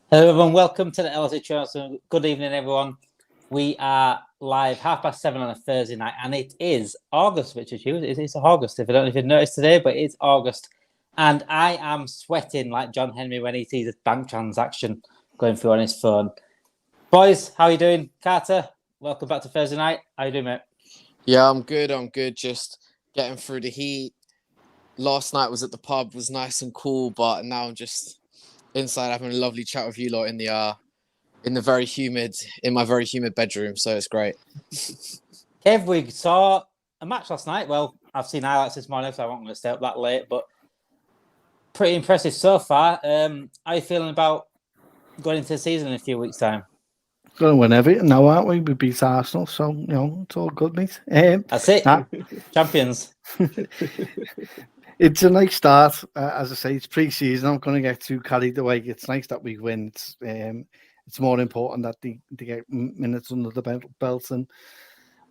Hello everyone, welcome to the LSE channel. So good evening everyone. We are live 7:30 on a Thursday night and it is August, which is huge. It's August, if I don't know if you've noticed today, but it's August. And I am sweating like John Henry when he sees a bank transaction going through on his phone. Boys, how are you doing? Carter, welcome back to Thursday night. How you doing, mate? Yeah, I'm good. Just getting through the heat. Last night was at the pub, was nice and cool, but now I'm just inside having a lovely chat with you lot in my very humid bedroom. So it's great. Kev, we saw a match last night. Well, I've seen highlights this morning, so I won't going to stay up that late, but pretty impressive so far. How are you feeling about going into the season in a few weeks' time? Going to win everything now, aren't we? We beat Arsenal, so, it's all good, mate. That's it. Champions. It's a nice start. As I say, it's pre-season. I'm going to get too carried away. It's nice that we win. It's more important that they get minutes under the belt and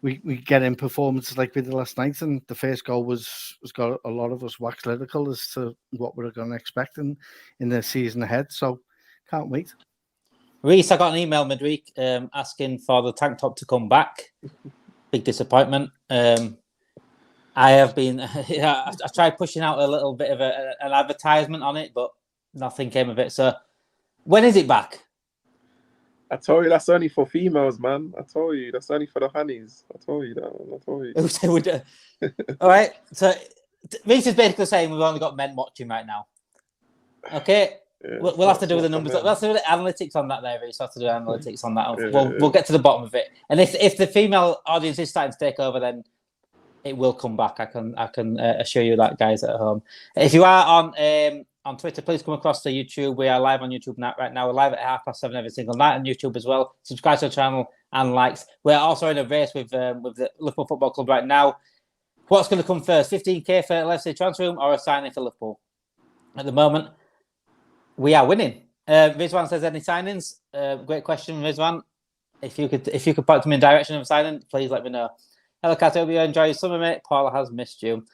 we get in performances like we did last night. And the first goal was got a lot of us wax lyrical as to what we're going to expect in the season ahead. So can't wait. Reese, I got an email midweek asking for the tank top to come back. Big disappointment. I have been, I tried pushing out a little bit of an advertisement on it, but nothing came of it. So when is it back? I told you that's only for females, man. I told you that's only for the honeys. I told you that. All right. So Reese is basically saying we've only got men watching right now. Okay. Yeah, we'll have to do the numbers. We'll have to do the analytics on that there, Reese. We'll have to do analytics on that. We'll get to the bottom of it. And if the female audience is starting to take over, then it will come back. I can assure you that, guys at home. If you are on Twitter, please come across to YouTube. We are live on YouTube right now. We're live at 7:30 every single night on YouTube as well. Subscribe to the channel and likes. We're also in a race with the Liverpool Football Club right now. What's going to come first? 15k for LFC transfer room or a signing for Liverpool? At the moment, we are winning. Rizwan says, any signings? Great question, Rizwan. If you could point them in direction of a signing, please let me know. Hello, Kat. Hope you enjoy your summer, mate. Paula has missed you.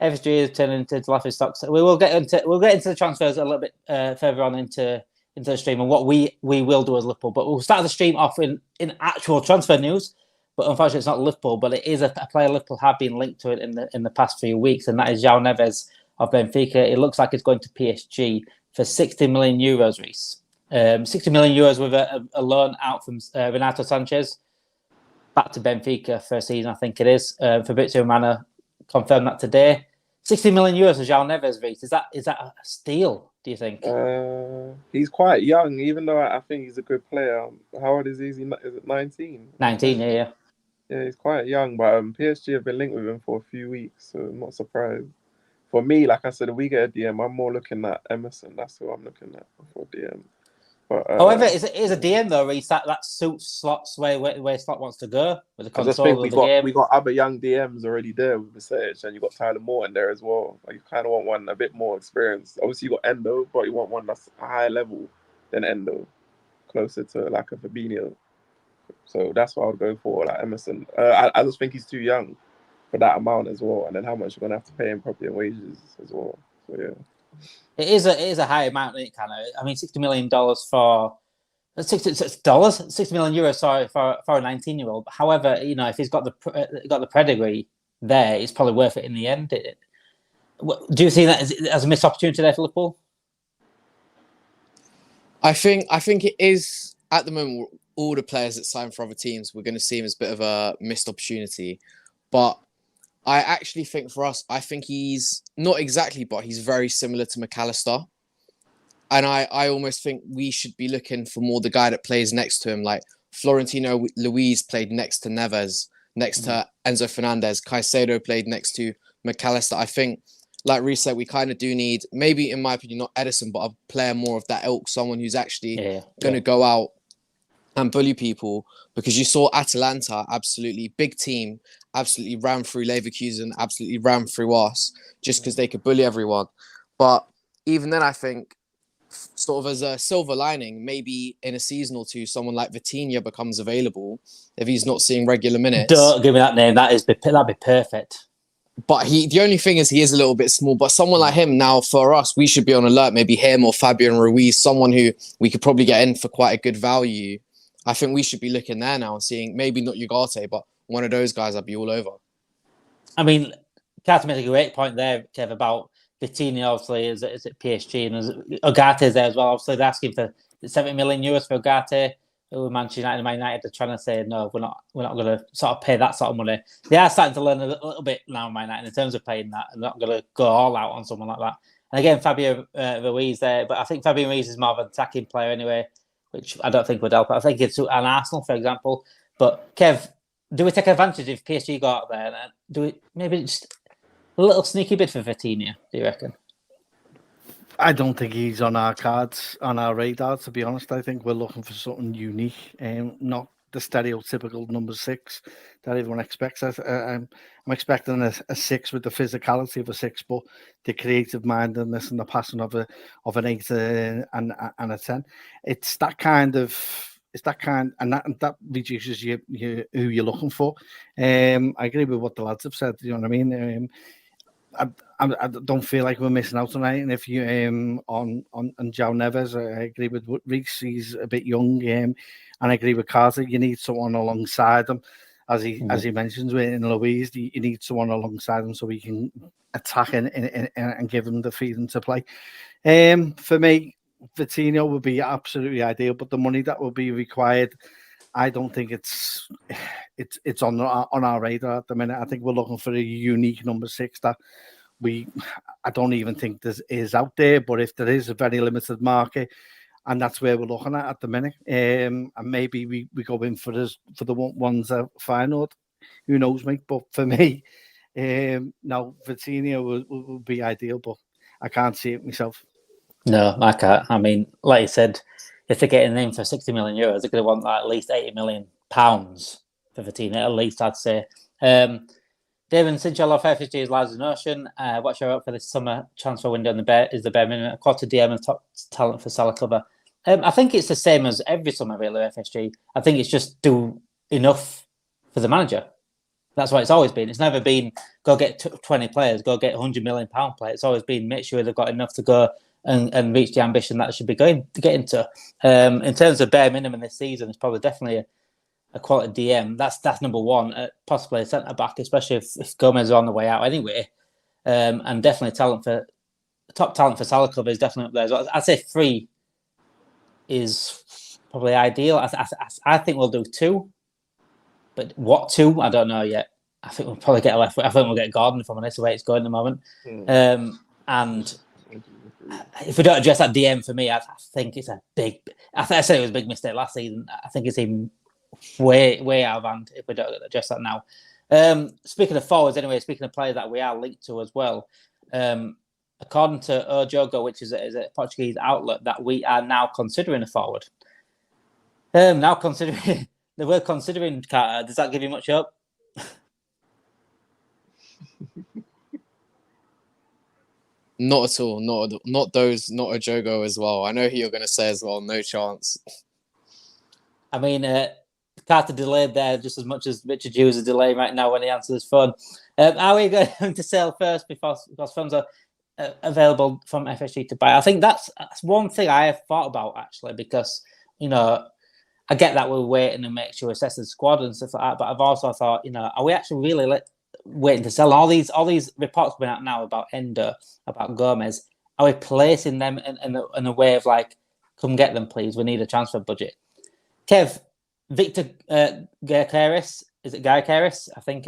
FSG is turning into laughing stock. So we'll get into the transfers a little bit further on into the stream and what we will do as Liverpool. But we'll start the stream off in actual transfer news. But unfortunately, it's not Liverpool, but it is a player Liverpool have been linked to it in the past few weeks, and that is Joao Neves of Benfica. It looks like it's going to PSG for 60 million euros, Reese. 60 million euros with a loan out from Renato Sanches back to Benfica for a season, I think it is. Fabrizio Romano confirmed that today. 60 million euros for Joao Neves, Reese. Is that a steal, do you think? He's quite young, even though I think he's a good player. How old is he? Is it 19? 19, yeah. Yeah, he's quite young, but PSG have been linked with him for a few weeks, so I'm not surprised. For me, like I said, if we get a DM, I'm more looking at Emerson. That's who I'm looking at for DM. But, however, it's a DM though, Reese. That suits Slot's where Slot wants to go with the control of the game. We got other young DMs already there with Research, and you got Tyler Morton there as well. Like, you kind of want one a bit more experienced. Obviously, you got Endo, but you want one that's a higher level than Endo, closer to like a Fabinho. So that's what I would go for, like Emerson. I just think he's too young for that amount as well, and then how much you're gonna have to pay him probably in wages as well. So yeah. It is a high amount, isn't it, kind of? I mean, $60 million for $60 million euros, sorry, for a 19-year-old. However, if he's got the pedigree there, it's probably worth it in the end. Do you see that as a missed opportunity there for Liverpool? I think it is at the moment. All the players that sign for other teams, we're going to see him as a bit of a missed opportunity, but I actually think for us, I think he's not exactly, but he's very similar to McAllister. And I almost think we should be looking for more the guy that plays next to him. Like Florentino Luis played next to Neves, next to Enzo Fernandez. Caicedo played next to McAllister. I think, like Reece said, we kind of do need, maybe in my opinion, not Edison, but a player more of that ilk, someone who's actually going to go out and bully people, because you saw Atalanta, absolutely big team, absolutely ran through Leverkusen, absolutely ran through us, just because they could bully everyone. But even then, I think, sort of as a silver lining, maybe in a season or two, someone like Vitinha becomes available if he's not seeing regular minutes. Don't give me that name. That'd be perfect. But the only thing is he is a little bit small. But someone like him now, for us, we should be on alert. Maybe him or Fabian Ruiz, someone who we could probably get in for quite a good value. I think we should be looking there now and seeing maybe not Ugarte, but one of those guys I'd be all over. I mean, Carter made a great point there, Kev, about Vitinha obviously is at PSG and Ugarte's there as well. Obviously, they're asking for €70 million for Ugarte. Manchester United and Man United are trying to say no, we're not going to sort of pay that sort of money. They are starting to learn a little bit now, Man United, in terms of paying that, and not going to go all out on someone like that. And again, Fabio Ruiz there, but I think Fabio Ruiz is more of an attacking player anyway, which I don't think would help. I think it's an Arsenal, for example. But Kev, do we take advantage if PSG go out there? Do we maybe just a little sneaky bid for Vitinha? Do you reckon? I don't think he's on our cards, on our radar, to be honest. I think we're looking for something unique, not the stereotypical number 6 that everyone expects. I'm expecting a 6 with the physicality of a 6, but the creative mindedness and the passing of an 8 and a 10. It's that kind of, and that reduces you who you're looking for. I agree with what the lads have said. You know what I mean? I don't feel like we're missing out tonight. And if you on Joao Neves, I agree with Reece. He's a bit young, and I agree with Carter. You need someone alongside him, as he mentions in Louise. You need someone alongside him so he can attack and give him the freedom to play. For me, Vitinha would be absolutely ideal, but the money that will be required, I don't think it's on our radar at the minute. I think we're looking for a unique number 6 that I don't even think there is out there. But if there is, a very limited market, and that's where we're looking at the minute. And maybe we go in for the ones that final. Who knows, mate? But for me, now Vitinha will be ideal, but I can't see it myself. No, I can't. I mean, like you said, if they're getting him for €60 million, they're going to want at least £80 million for Vitinha, at least, I'd say. David Sinchel for FSG is lies in ocean. What's your hope for this summer transfer window is the bare minimum? A quarter DM and top talent for Salah cover. I think it's the same as every summer, really, FSG. I think it's just do enough for the manager. That's what it's always been. It's never been go get 20 players, go get £100 million player. It's always been make sure they've got enough to go and reach the ambition that they should be getting to. In terms of bare minimum this season, it's probably definitely a quality DM. That's number one. Possibly a centre back, especially if Gomez is on the way out anyway. And definitely top talent for Salah cover is definitely up there as well. I'd say 3 is probably ideal. I think we'll do 2, but what 2? I don't know yet. I think we'll probably get a left. I think we'll get Gordon, if I'm honest, the way it's going at the moment. And if we don't address that DM for me, I think it's a big. I said it was a big mistake last season. I think it's even way out of hand if we don't address that now. Speaking of forwards, anyway, speaking of players that we are linked to as well, according to Ojogo, which is a Portuguese outlet, that we are now considering a forward. Now considering the word considering, Carter, does that give you much hope? Not at all. Not those. Not a Jogo as well. I know who you're going to say as well. No chance. I mean, Carter delayed there just as much as Richard Hughes is delaying right now when he answers his phone. Are we going to sell first because funds are available from FSG to buy? I think that's one thing I have thought about actually, because I get that we're waiting to make sure we assess the squad and stuff like that, but I've also thought, are we actually really waiting to sell? All these reports coming out now about Endo, about Gomez, are we placing them in a way of like, come get them, please? We need a transfer budget. Kev, Viktor Gyokeres, is it Gyokeres? I think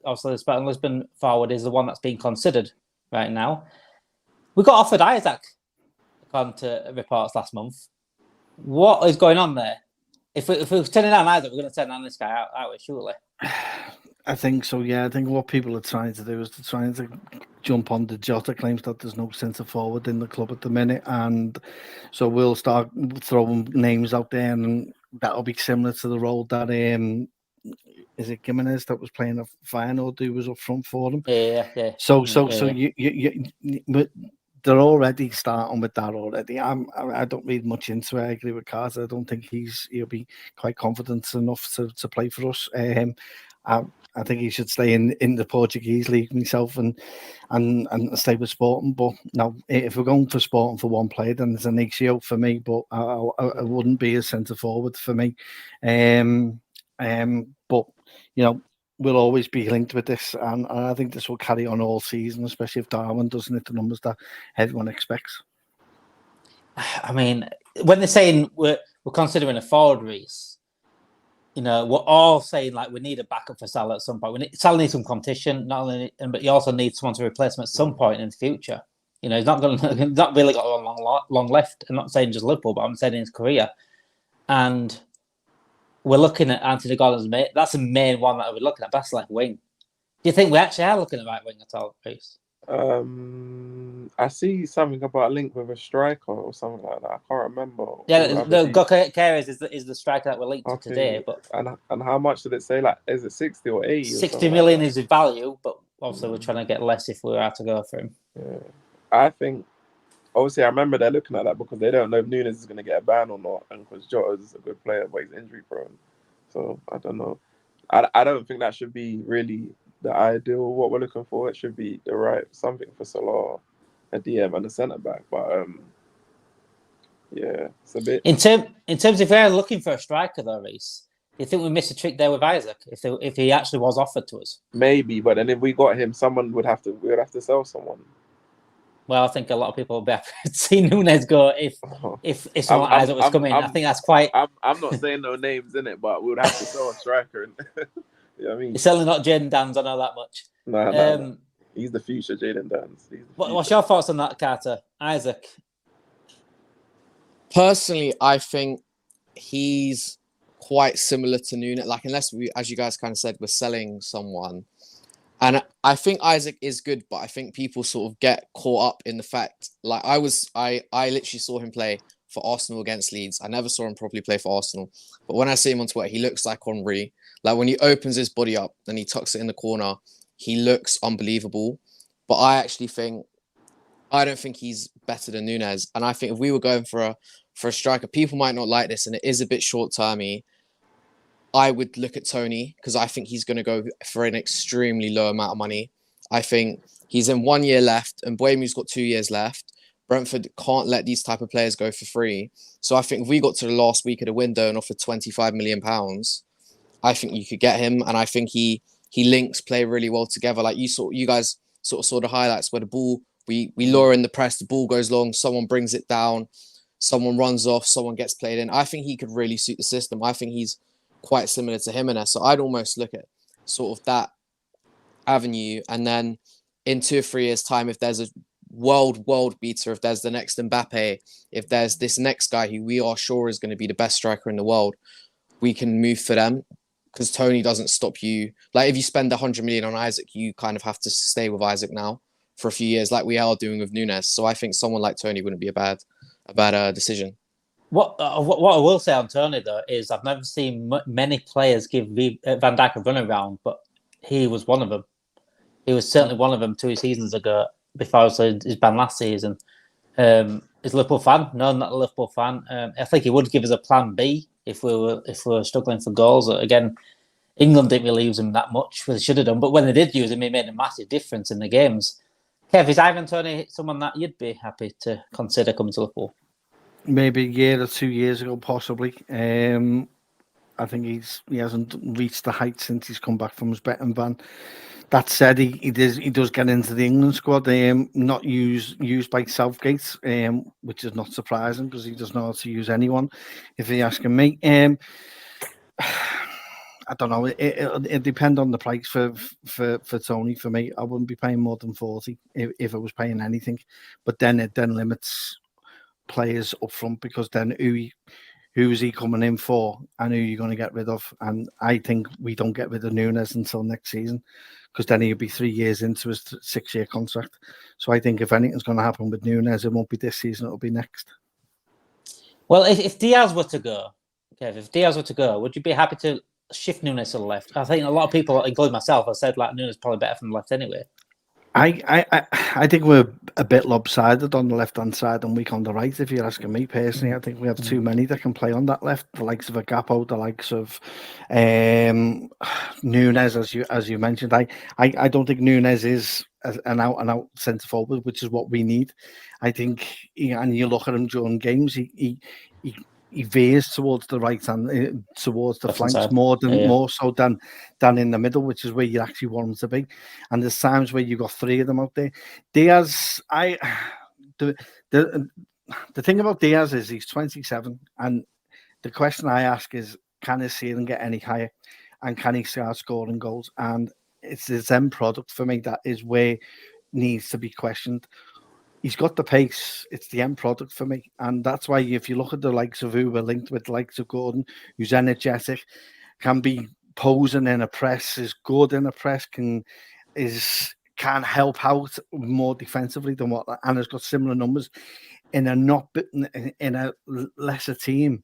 obviously the Sporting Lisbon forward is the one that's being considered right now. We got offered Isaac, according to reports last month. What is going on there? If we're turning down Isaac, we're going to turn down this guy out, aren't we, surely? I think so, yeah. I think what people are trying to do is to trying to jump on the Jota claims that there's no centre forward in the club at the minute, and so we'll start throwing names out there, and that'll be similar to the role that is it Jimenez that was playing a final, who was up front for them. Yeah. So they're already starting with that already. I don't read much into it. I agree with Carter. I don't think he'll be quite confident enough to play for us. I think he should stay in the Portuguese league myself and stay with Sporting. But no, if we're going for Sporting for one player, then there's Inicio for me. But I wouldn't be a centre forward for me. But we'll always be linked with this, and I think this will carry on all season, especially if Darwin doesn't hit the numbers that everyone expects. I mean, when they're saying we're considering a forward race, we're all saying like we need a backup for Salah at some point. Salah needs some competition, not only, but you also need someone to replace him at some point in the future. He's not really got a long left. I'm not saying just Liverpool, but I'm saying in his career. And we're looking at Anthony Gordon's mate. That's the main one that we're looking at. That's like wing. Do you think we actually are looking at right wing at all, Reece? I see something about a link with a striker or something like that. I can't remember. Yeah, the Gyokeres is the striker that we're linked to today. But and how much did it say? Like, is it 60 or 80? 60 million is the value, but also we're trying to get less if we were to go for him. Yeah, I think. Obviously, I remember they're looking at that because they don't know if Nunes is going to get a ban or not, and because Jota is a good player, but he's injury prone. So I don't know. I don't think that should be really the ideal. What we're looking for, it should be the right something for Salah, a DM, and a centre back. But yeah, it's a bit. In terms if we're looking for a striker, though, Reece, do you think we missed a trick there with Isaac if he actually was offered to us? Maybe, but then if we got him, we would have to sell someone. Well, I think a lot of people will be happy to see Nunes go if someone Isaac was coming. I think that's quite. I'm not saying no names in it, but we would have to sell a striker. You know what I mean? It's certainly not Jayden Danns. I know that much. No. He's the future Jayden Danns. What's your thoughts on that, Carter? Isaac? Personally, I think he's quite similar to Nunes. Like, unless we, as you guys kind of said, we're selling someone. And I think Isaac is good, but I think people sort of get caught up in the fact, like I literally saw him play for Arsenal against Leeds. I never saw him properly play for Arsenal. But when I see him on Twitter, he looks like Henry. Like when he opens his body up and he tucks it in the corner, he looks unbelievable. But I don't think he's better than Nunes. And I think if we were going for a striker, people might not like this, and it is a bit short-termy. I would look at Tony because I think he's going to go for an extremely low amount of money. I think he's in 1 year left and Boehm's got 2 years left. Brentford can't let these type of players go for free. So I think if we got to the last week of the window and offered £25 million, I think you could get him. And I think he links play really well together. Like you guys sort of saw the highlights where the ball, we lure in the press, the ball goes long, someone brings it down, someone runs off, someone gets played in. I think he could really suit the system. I think he's quite similar to Jimenez. So I'd almost look at sort of that avenue. And then in 2 or 3 years' time, if there's a world beater, if there's the next Mbappe, if there's this next guy who we are sure is going to be the best striker in the world, we can move for them because Tony doesn't stop you. Like if you spend 100 million on Isaac, you kind of have to stay with Isaac now for a few years, like we are doing with Nunes. So I think someone like Tony wouldn't be a bad decision. What I will say on Tony, though, is I've never seen many players give Van Dijk a run around, but he was one of them. He was certainly one of them 2 seasons ago, before his ban last season. Is a Liverpool fan? No, not a Liverpool fan. I think he would give us a plan B if we were struggling for goals. Again, England didn't really use him that much, they should have done, but when they did use him, he made a massive difference in the games. Kev, is Ivan Toney someone that you'd be happy to consider coming to Liverpool? Maybe a year or 2 years ago, possibly. I think he hasn't reached the height since he's come back from his betting ban. That said, he does get into the England squad. Not used by Southgate, which is not surprising because he doesn't know how to use anyone. If you're asking me, I don't know. It depends on the price for Tony. For me, I wouldn't be paying more than 40 if I was paying anything. But then it limits players up front because then who is he coming in for and who are you going to get rid of? And I think we don't get rid of Nunes until next season because then he'll be 3 years into his 6-year contract. So I think if anything's going to happen with Nunes, it won't be this season, it'll be next. Well, if Diaz were to go, would you be happy to shift Nunes to the left? I think a lot of people, including myself, have said like Nunes is probably better from the left anyway. I think we're a bit lopsided on the left-hand side and weak on the right, if you're asking me personally. I think we have too many that can play on that left, the likes of Agapo, the likes of Nunes, as you mentioned. I don't think Nunes is an out-and-out centre-forward, which is what we need. I think, and you look at him during games, he veers towards the right hand, towards the flanks more so than in the middle, which is where you actually want him to be. And there's times where you've got three of them out there. Diaz, the thing about Diaz is he's 27, and the question I ask is, can his ceiling get any higher, and can he start scoring goals? And it's his end product for me that is where needs to be questioned. He's got the pace. It's the end product for me. And that's why if you look at the likes of who we're linked with, the likes of Gordon, who's energetic, can be posing in a press, is good in a press, can help out more defensively than what, and has got similar numbers in a lesser team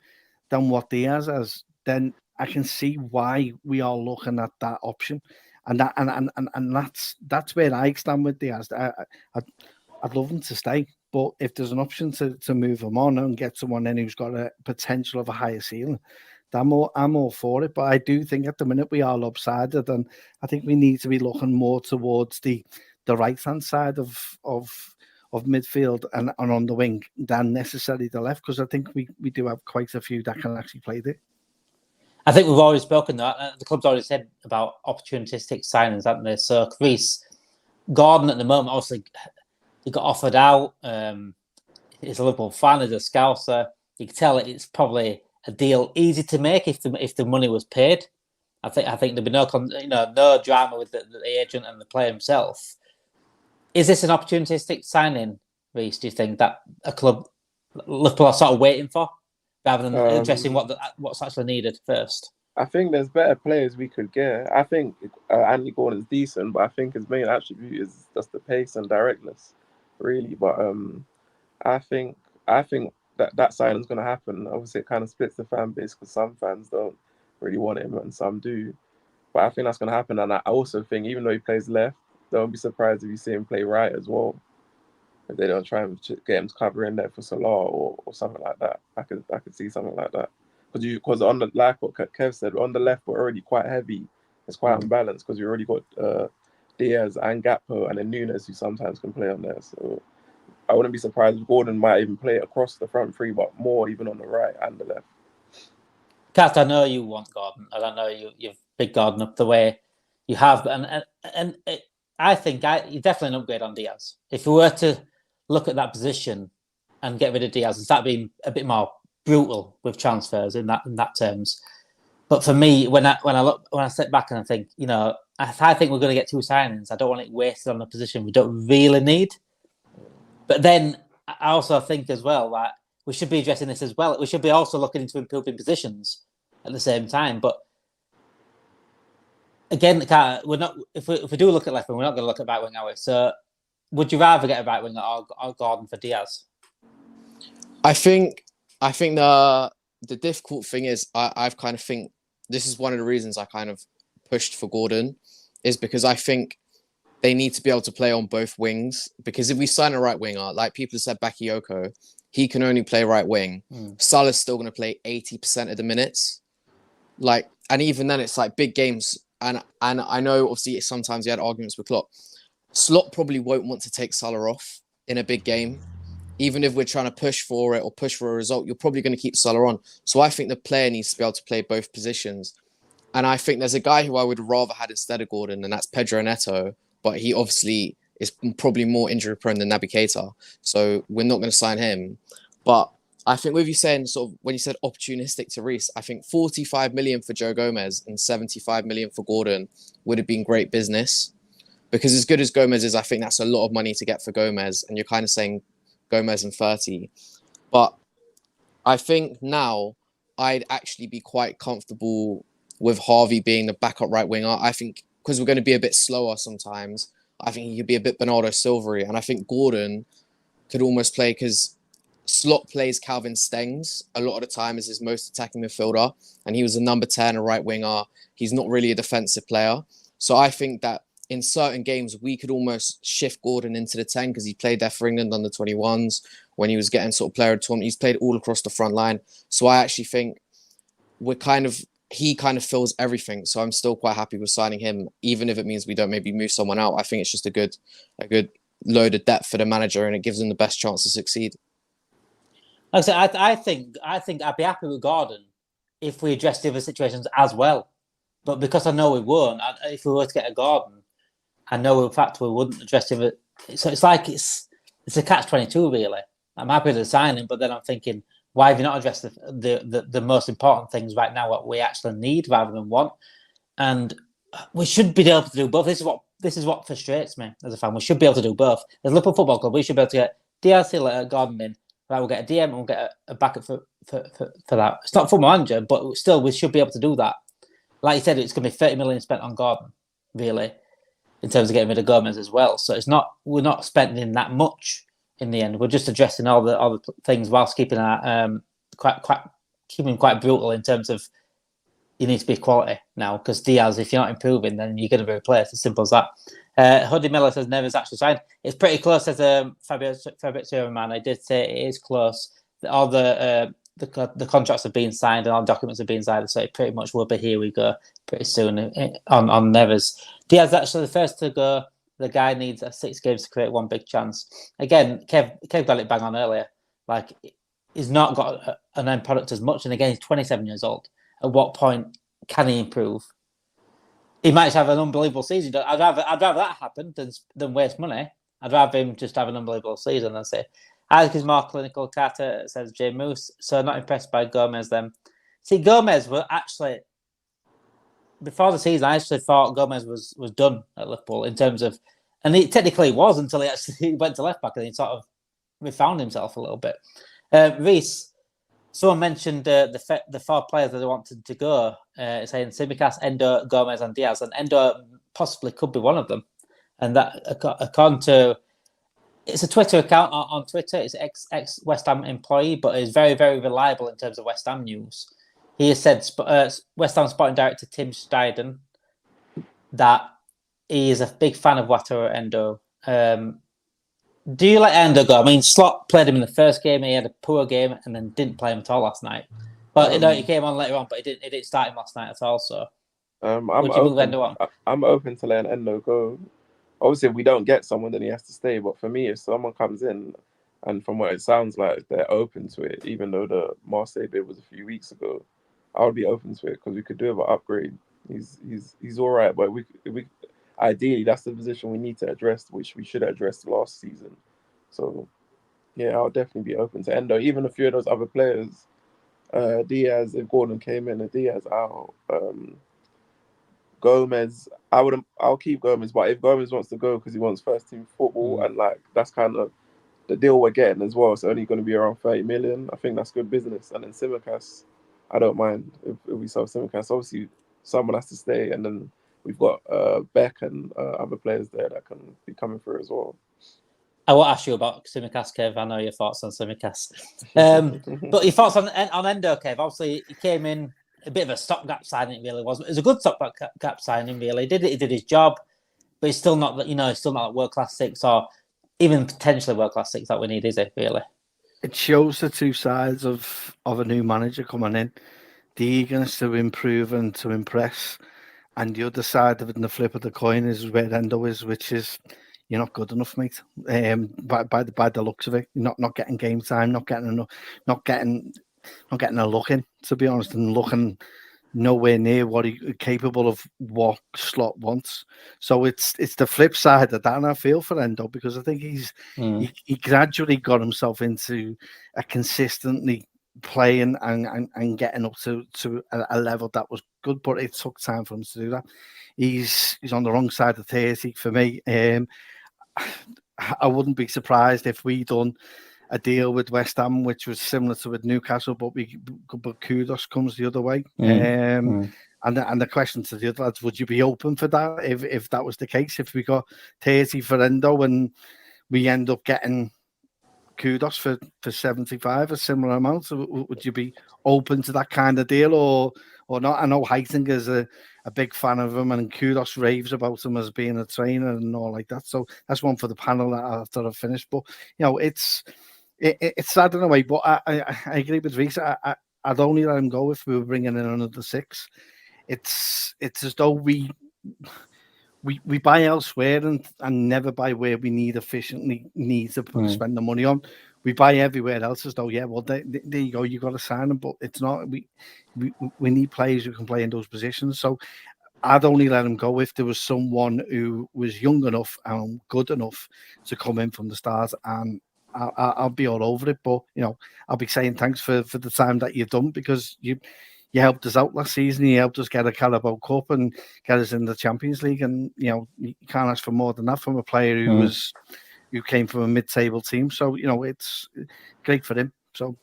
than what Diaz has, then I can see why we are looking at that option. And that's where I stand with Diaz. I'd love him to stay, but if there's an option to move him on and get someone in who's got a potential of a higher ceiling, I'm all for it. But I do think at the minute we are lopsided, and I think we need to be looking more towards the right hand side of midfield and on the wing than necessarily the left, because I think we do have quite a few that can actually play there. I think we've already spoken that the club's already said about opportunistic signings, haven't they? So Chris Gordon at the moment, obviously, he got offered out. He's a Liverpool fan, he's a Scouser. You can tell it's probably a deal easy to make if the money was paid. I think there'd be no drama with the agent and the player himself. Is this an opportunistic signing, Reece? Do you think that a club Liverpool are sort of waiting for, rather than addressing what's actually needed first? I think there's better players we could get. I think Andy Gordon's decent, but I think his main attribute is just the pace and directness, really. But I think that signing's going to happen. Obviously, it kind of splits the fan base because some fans don't really want him and some do. But I think that's going to happen. And I also think, even though he plays left, don't be surprised if you see him play right as well. If they don't try and get him to cover in there for Salah or something like that, I could see something like that. Because on the, like what Kev said, on the left we're already quite heavy. It's quite unbalanced because you already got Diaz and Gakpo and then Nunes who sometimes can play on there. So I wouldn't be surprised if Gordon might even play across the front three, but more even on the right and the left. Kat, I know you want Gordon. I don't know you've big Gordon up the way you have, and I think you're definitely an upgrade on Diaz. If we were to look at that position and get rid of Diaz, and start being a bit more brutal with transfers in that terms. But for me, when I step back and I think, I think we're going to get two signings. I don't want it wasted on a position we don't really need. But then I also think as well that we should be addressing this as well. We should be also looking into improving positions at the same time. But again, we're not. If we do look at left wing, we're not going to look at right wing, are we? So, would you rather get a right winger or Gordon for Diaz? I think the difficult thing is I've kind of think this is one of the reasons I kind of pushed for Gordon, is because I think they need to be able to play on both wings. Because if we sign a right winger, like people have said, Bakayoko, he can only play right wing. Salah's still going to play 80% of the minutes. And even then, it's like big games. And I know obviously sometimes he had arguments with Klopp. Slot probably won't want to take Salah off in a big game. Even if we're trying to push for it or push for a result, you're probably going to keep Salah on. So I think the player needs to be able to play both positions. And I think there's a guy who I would rather had instead of Gordon, and that's Pedro Neto. But he obviously is probably more injury prone than Naby Keita. So we're not going to sign him. But I think with you saying sort of when you said opportunistic to Reece, I think 45 million for Joe Gomez and 75 million for Gordon would have been great business. Because as good as Gomez is, I think that's a lot of money to get for Gomez. And you're kind of saying Gomez and 30. But I think now I'd actually be quite comfortable with Harvey being the backup right winger. I think because we're going to be a bit slower sometimes, I think he could be a bit Bernardo Silva-y. And I think Gordon could almost play, because Slot plays Calvin Stengs a lot of the time as his most attacking midfielder. And he was a number 10, a right winger. He's not really a defensive player. So I think that in certain games, we could almost shift Gordon into the 10 because he played there for England under 21s when he was getting sort of player of the tournament. He's played all across the front line. So I actually think he kind of fills everything. So I'm still quite happy with signing him, even if it means we don't maybe move someone out. I think it's just a good load of depth for the manager, and it gives him the best chance to succeed. Like I said, I think I'd be happy with Gordon if we addressed the other situations as well. But because I know we won't, if we were to get a Gordon, I know in fact we wouldn't address the other. So it's like it's a catch-22 really. I'm happy with the signing, but then I'm thinking, why have you not addressed the most important things right now, what we actually need rather than want? And we should be able to do both. This is what frustrates me as a fan. We should be able to do both. As Liverpool Football Club, we should be able to get DRC Gordon in. Right, we'll get a DM and we'll get a backup for that. It's not Football Manager, but still, we should be able to do that. Like you said, it's going to be 30 million spent on Gordon, really, in terms of getting rid of Gomez as well. So we're not spending that much in the end. We're just addressing all the things whilst keeping our keeping quite brutal in terms of you need to be quality now, because Diaz, if you're not improving, then you're going to be replaced. As simple as that. Huddy Miller says Neves actually signed. It's pretty close, says Fabrizio Man. I did say it is close. All the contracts have been signed and all documents have been signed, so it pretty much will be here we go pretty soon on Neves. Diaz actually the first to go. The guy needs 6 games to create one big chance. Again, Kev got it bang on earlier. Like, he's not got an end product as much, and again, he's 27 years old. At what point can he improve? He might have an unbelievable season. I'd rather that happen than waste money. I'd rather him just have an unbelievable season than say, Isaac is more clinical. Carter says Jay Moose. So not impressed by Gomez then. See, Gomez were actually, before the season, I actually thought Gomez was done at Liverpool in terms of, and he technically was until he went to left back and he sort of refound himself a little bit. Reese, someone mentioned the 4 players that they wanted to go, saying Tsimikas, Endo, Gomez, and Diaz, and Endo possibly could be one of them. And that, according to, it's a Twitter account on Twitter. It's ex West Ham employee, but is very, very reliable in terms of West Ham news. He has said West Ham Sporting Director Tim Steiden that he is a big fan of Wataru Endo. Do you let Endo go? I mean, Slot played him in the first game. He had a poor game and then didn't play him at all last night. But he came on later on, but he didn't start him last night at all. So, would you move Endo on? I'm open to letting Endo go. Obviously, if we don't get someone, then he has to stay. But for me, if someone comes in, and from what it sounds like, they're open to it, even though the Marseille bid was a few weeks ago, I would be open to it because we could do an upgrade. He's all right, but we ideally that's the position we need to address, which we should have addressed last season. So yeah, I'll definitely be open to Endo. Even a few of those other players, Diaz, if Gordon came in and Diaz out, Gomez, I'll keep Gomez, but if Gomez wants to go because he wants first team football and like that's kind of the deal we're getting as well, it's only going to be around 30 million. I think that's good business. And then Tsimikas, I don't mind if we sell Tsimikas. Obviously, someone has to stay, and then we've got Beck and other players there that can be coming through as well. I won't ask you about Tsimikas, Kev. I know your thoughts on Tsimikas. But your thoughts on Endo, Kev? Obviously, he came in a bit of a stopgap signing, really was. It was a good stopgap signing, really. He did his job, but he's still not, he's still not world class 6 or even potentially world class 6 that we need, is it? Really? It shows the two sides of a new manager coming in: the eagerness to improve and to impress, and the other side of it, and the flip of the coin, is where Endo is, which is you're not good enough, mate. By the looks of it, you're not getting game time, not getting a look in, to be honest, and looking nowhere near what he's capable of, what Slot wants. So it's the flip side of that, and I feel for Endo because I think he gradually got himself into a consistently playing and getting up to a level that was good, but it took time for him to do that. He's on the wrong side of 30 for me. I wouldn't be surprised if we done a deal with West Ham, which was similar to with Newcastle, but kudos comes the other way. And the question to the other lads: would you be open for that if that was the case? If we got 30 for Endo and we end up getting Kudos for 75, a similar amount? So would you be open to that kind of deal or not? I know Heiting is a big fan of him, and Kudos raves about him as being a trainer and all like that. So that's one for the panel after I've finished. But it's sad in a way. But I agree with Reece. I'd only let him go if we were bringing in another 6. It's as though we buy elsewhere and never buy where we need to spend the money on. We buy everywhere else as though, well, there you go, you got to sign them, but it's not. We need players who can play in those positions. So I'd only let him go if there was someone who was young enough and good enough to come in from the start, and I'll be all over it. But I'll be saying thanks for the time that you've done, because you helped us out last season. You helped us get a Carabao Cup and get us in the Champions League, and you can't ask for more than that from a player who came from a mid-table team. So it's great for him. So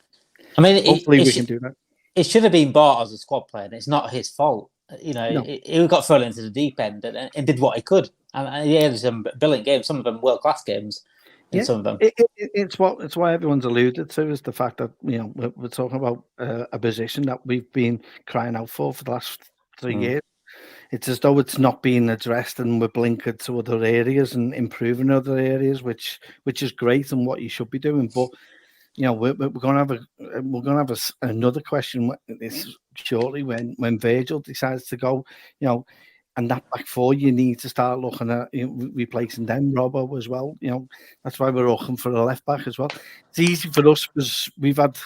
I mean, hopefully we can do that. It should have been bought as a squad player, and it's not his fault. No. He got thrown into the deep end and did what he could, and he had some brilliant games. Some of them world-class games. Some of them. It's why everyone's alluded to is the fact that we're talking about a position that we've been crying out for the last 3 years. It's as though it's not being addressed, and we're blinkered to other areas and improving other areas, which is great and what you should be doing. But we're going to have another question shortly when Virgil decides to go. And that back 4, you need to start looking at replacing them, Robbo, as well. That's why we're looking for a left back as well. It's easy for us because we've had,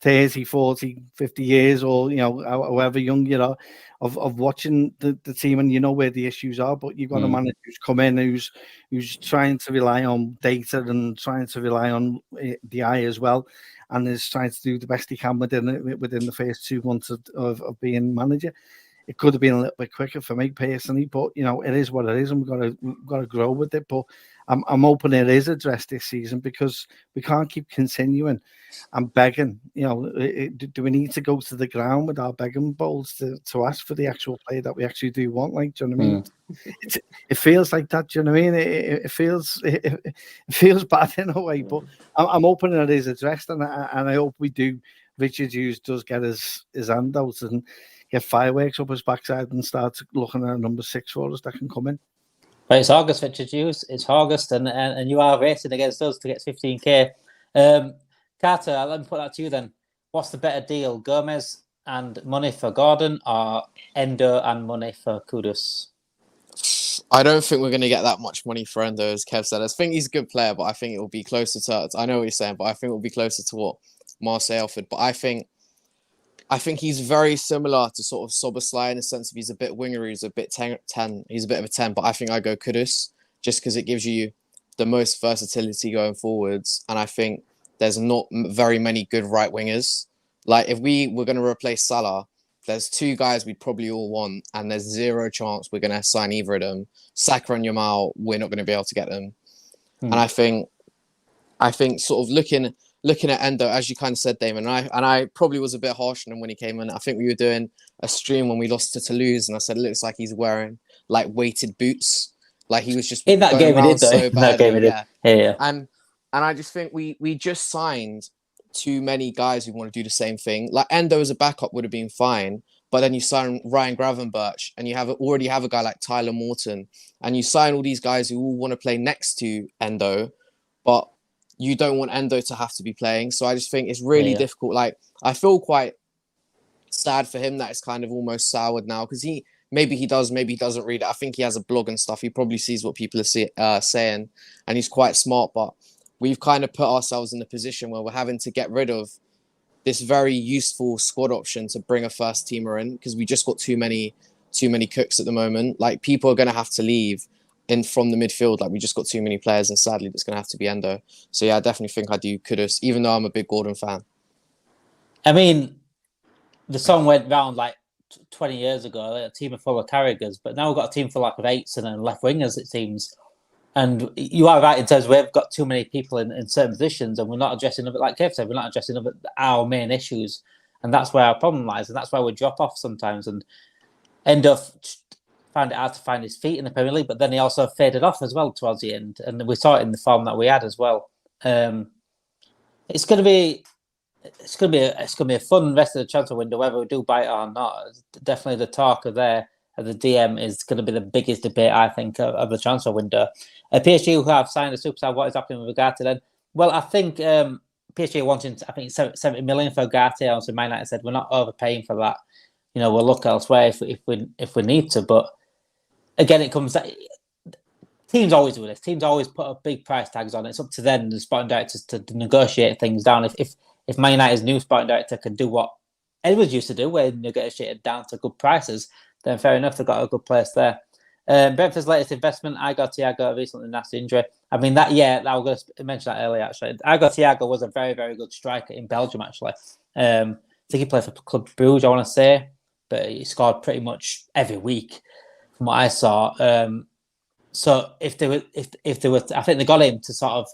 30, 40, 50 years, or however young you are, of watching the team, and where the issues are. But you've got a manager who's come in who's trying to rely on data and trying to rely on the eye as well, and is trying to do the best he can within the first 2 months of being manager. It could have been a little bit quicker for me personally, but it is what it is, and we've got to grow with it. But I'm hoping it is addressed this season, because we can't keep continuing and begging. Do we need to go to the ground with our begging bowls to ask for the actual player that we actually do want? Like, do you know what I mean? It feels like that. Do you know what I mean? It feels bad in a way, but I'm hoping it is addressed, and I hope we do. Richard Hughes does get his hand out and get fireworks up his backside and start looking at a number 6 for us that can come in. But it's August, Richard Hughes. It's August, and you are racing against us to get 15k. Carter, let me put that to you then. What's the better deal, Gomez and money for Gordon, or Endo and money for Kudus? I don't think we're going to get that much money for Endo, as Kev said. I think he's a good player, but I think it will be closer to. I know what you're saying, but I think it will be closer to what Marseille offered. But I think he's very similar to sort of Szoboszlai in the sense of he's a bit wingery, he's a bit 10. He's a bit of a 10, but I think I go Kudus just because it gives you the most versatility going forwards. And I think there's not very many good right wingers. Like, if we were going to replace Salah, there's 2 guys we'd probably all want, and there's 0 chance we're going to sign either of them. Saka and Yamal, we're not going to be able to get them. And I think sort of looking at Endo, as you kind of said, Damon, and I probably was a bit harsh on him when he came in. I think we were doing a stream when we lost to Toulouse, and I said it looks like he's wearing like weighted boots, like he was just in that game. He did, though. So badly. Yeah. And I just think we just signed too many guys who want to do the same thing. Like Endo as a backup would have been fine, but then you sign Ryan Gravenberch, and you already have a guy like Tyler Morton, and you sign all these guys who all want to play next to Endo, but you don't want Endo to have to be playing. So I just think it's really difficult. Like, I feel quite sad for him that it's kind of almost soured now, because maybe he does, maybe he doesn't read it. I think he has a blog and stuff. He probably sees what people are saying, and he's quite smart, but we've kind of put ourselves in a position where we're having to get rid of this very useful squad option to bring a first teamer in, because we just got too many cooks at the moment. Like, people are going to have to leave from the midfield. Like, we just got too many players, and sadly it's going to have to be Endo. So yeah, I definitely think I do Kudus, even though I'm a big Gordon fan. I mean, the song went round like 20 years ago, like a team full of Carragers, but now we've got a team full of 8s and then left wingers, it seems. And you are right in terms of we've got too many people in certain positions, and we're not addressing it, like Kev said, we're not addressing our main issues, and that's where our problem lies, and that's why we drop off sometimes and end up found it hard to find his feet in the Premier League, but then he also faded off as well towards the end, and we saw it in the form that we had as well. It's going to be a fun rest of the transfer window, whether we do buy it or not. Definitely the talk of the DM is going to be the biggest debate, I think, of the transfer window. PSG who have signed a superstar. What is happening with Ugarte then? Well, I think PSG wanting, I think, 70 million for Ugarte. Also, Man United said we're not overpaying for that. We'll look elsewhere if we need to. But again, it comes. Teams always do this. Teams always put up big price tags on it. It's up to them, the sporting directors, to negotiate things down. If Man United's new sporting director can do what Edwards used to do, where negotiated down to good prices, then fair enough, they've got a good place there. Brentford's latest investment, Igor Thiago, recently nasty injury. I mean, I was going to mention that earlier, actually. Igor Thiago was a very, very good striker in Belgium, actually. I think he played for Club Brugge, I want to say, but he scored pretty much every week from what I saw. So if they were, I think they got him to sort of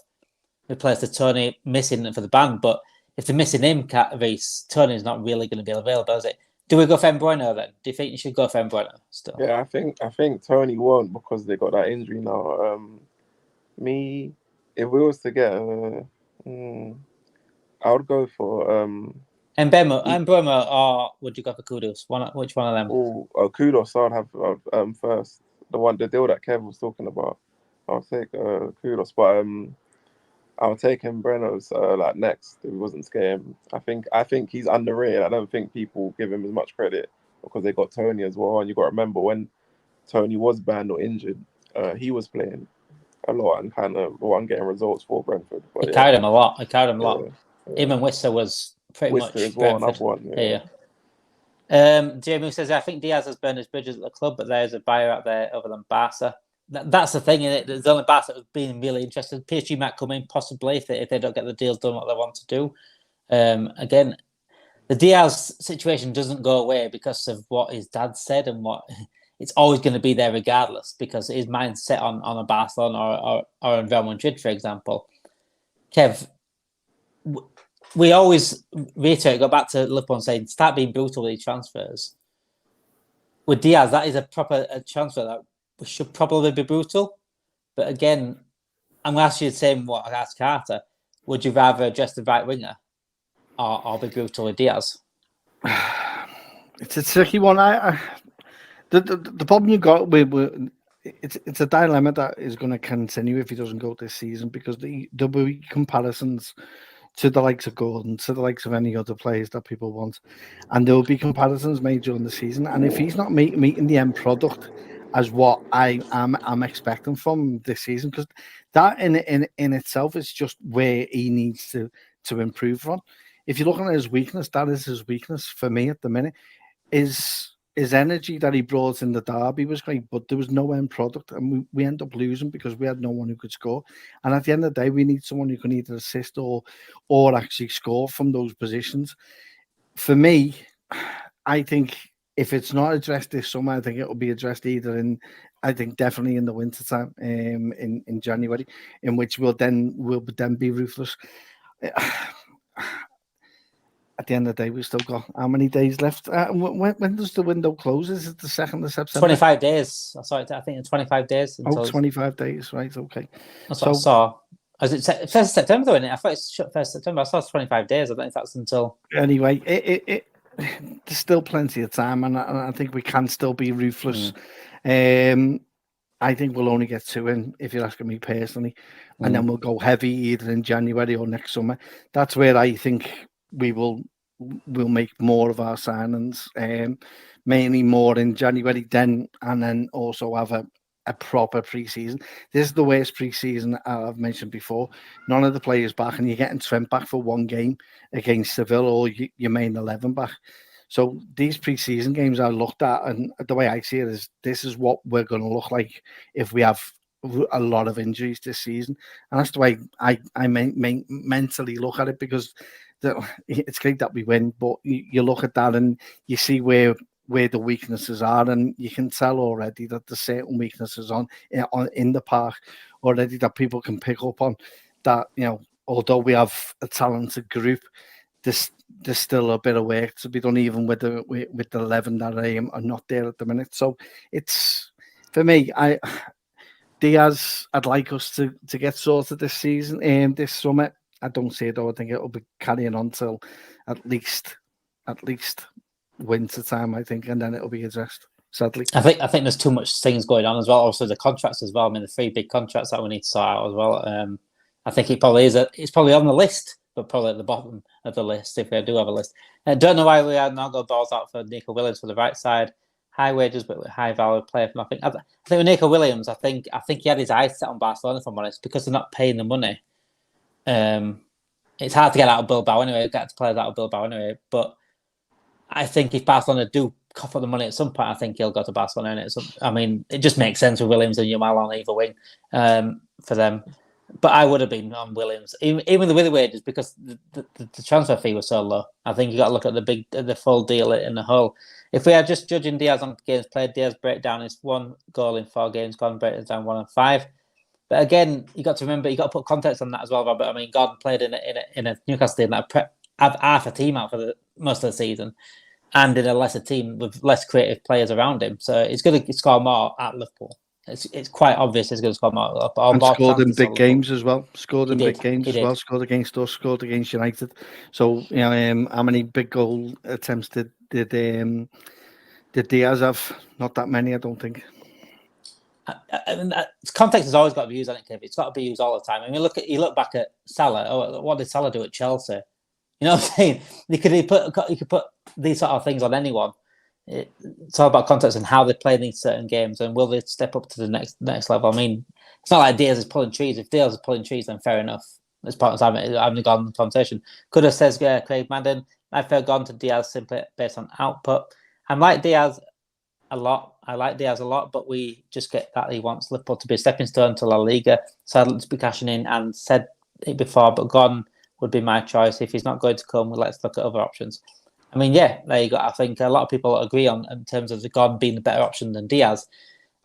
replace the Tony missing for the band. But if they're missing him, Reece, Tony's not really going to be available, is it? Do we go for Mbeumo then? Do you think you should go for Mbeumo still? Yeah, I think Tony won't because they got that injury now. If we was to get, I would go for Mbeumo, or would you go for Kudus? Which one of them? Kudos I'd have first. The deal that Kev was talking about. I'll take Kudos, but I'll take Mbeumo's next if he wasn't scared. I think he's underrated. I don't think people give him as much credit because they got Tony as well. And you got to remember when Tony was banned or injured, he was playing a lot and kind of getting results for Brentford. But, he carried him a lot. Yeah. Even Wissa was pretty Wissa much as well, Brentford. another one. Yeah. Jamie says, I think Diaz has burned his bridges at the club, but there's a buyer out there other than Barca. That's the thing, isn't it? There's only Barca that was being really interested. PSG might come in possibly if they don't get the deals done what they want to do. Again, the Diaz situation doesn't go away because of what his dad said and what it's always going to be there regardless because his mind's set on a Barcelona or on Real Madrid, for example. Kev, we always reiterate, go back to Liverpool and say, start being brutal with these transfers. With Diaz, that is a proper transfer that should probably be brutal. But again, I'm going to ask you the same what I asked Carter. Would you rather address the right winger or be brutal with Diaz? It's a tricky one. The problem you got with it's a dilemma that is going to continue if he doesn't go this season because there'll be comparisons to the likes of Gordon, to the likes of any other players that people want. And there will be comparisons made during the season. And if he's not meeting the end product as what I'm expecting from this season, because that in itself is just where he needs to improve from. If you're looking at his weakness, that is his weakness for me at the minute. His energy that he brought in the derby was great, but there was no end product, and we end up losing because we had no one who could score. And at the end of the day, we need someone who can either assist or actually score from those positions. For me, I think if it's not addressed this summer, I think it will be addressed definitely in the winter time, in January, in which we'll then be ruthless. At the end of the day, we've still got how many days left? When does the window close? Is it the 2nd of September? 25 days. I think it's 25 days. 25 days, right? Okay. That's what I saw. Is it 1st of September, though, isn't it? I thought it's 1st of September. I saw it's 25 days. I don't know if that's until... Anyway, there's still plenty of time, and I think we can still be ruthless. I think we'll only get 2 in, if you're asking me personally, and then we'll go heavy either in January or next summer. That's where I think we'll make more of our signings, mainly more in January and then also have a proper pre-season. This is the worst pre-season I've mentioned before. None of the players back, and you're getting Trent back for one game against Seville or your main 11 back. So these pre-season games I looked at, and the way I see it is this is what we're going to look like if we have a lot of injuries this season. And that's the way I mentally look at it, because it's great that we win, but you look at that and you see where the weaknesses are, and you can tell already that there's certain weaknesses in the park already that people can pick up on. That, although we have a talented group, there's still a bit of work to be done, even with the 11 that are not there at the minute. So it's, for me, Diaz, I'd like us to get sorted this season, this summer. I don't see it though. I think it'll be carrying on till at least winter time, I think, and then it'll be addressed. Sadly, I think there's too much things going on as well. Also, the contracts as well. I mean, the 3 big contracts that we need to sort out as well. I think it probably is. It's probably on the list, but probably at the bottom of the list if we do have a list. I don't know why we are now going balls out for Nico Williams for the right side. High wages, but with high value player from I think with Nico Williams, I think he had his eyes set on Barcelona, if I'm honest, because they're not paying the money. It's hard to get out of Bilbao anyway, get players out of Bilbao anyway. But I think if Barcelona do cough up the money at some point, I think he'll go to Barcelona. I mean, it just makes sense with Williams and Yamal on either wing for them. But I would have been on Williams, even with the wages, because the transfer fee was so low. I think you got to look at the full deal in the whole. If we are just judging Diaz on games played, Diaz breakdown is 1 goal in 4 games, Gordon breakdown 1 and 5. But again, you got to remember, you got to put context on that as well, Robert. I mean, Gordon played in a Newcastle team that have half a team out for most of the season, and in a lesser team with less creative players around him. So he's going to score more at Liverpool. It's quite obvious he's going to score more. And scored in big games as well. Scored against us. Scored against United. So how many big goal attempts did Diaz have? Not that many, I don't think. Context has always got to be used on it, Kev. It's got to be used all the time. I mean, you look back at Salah. Oh, what did Salah do at Chelsea? You know what I'm saying? You could put these sort of things on anyone. It's all about context and how they play these certain games, and will they step up to the next level? I mean, it's not like Diaz is pulling trees. If Diaz is pulling trees, then fair enough. As part of having gone on the conversation. Coulda says Craig Madden. I feel gone to Diaz simply based on output. I like Diaz a lot, but we just get that he wants Liverpool to be a stepping stone to La Liga. So I'd like to be cashing in, and said it before, but Gordon would be my choice. If he's not going to come, let's look at other options. I mean, yeah, there you go. I think a lot of people agree on in terms of the Gordon being the better option than Diaz,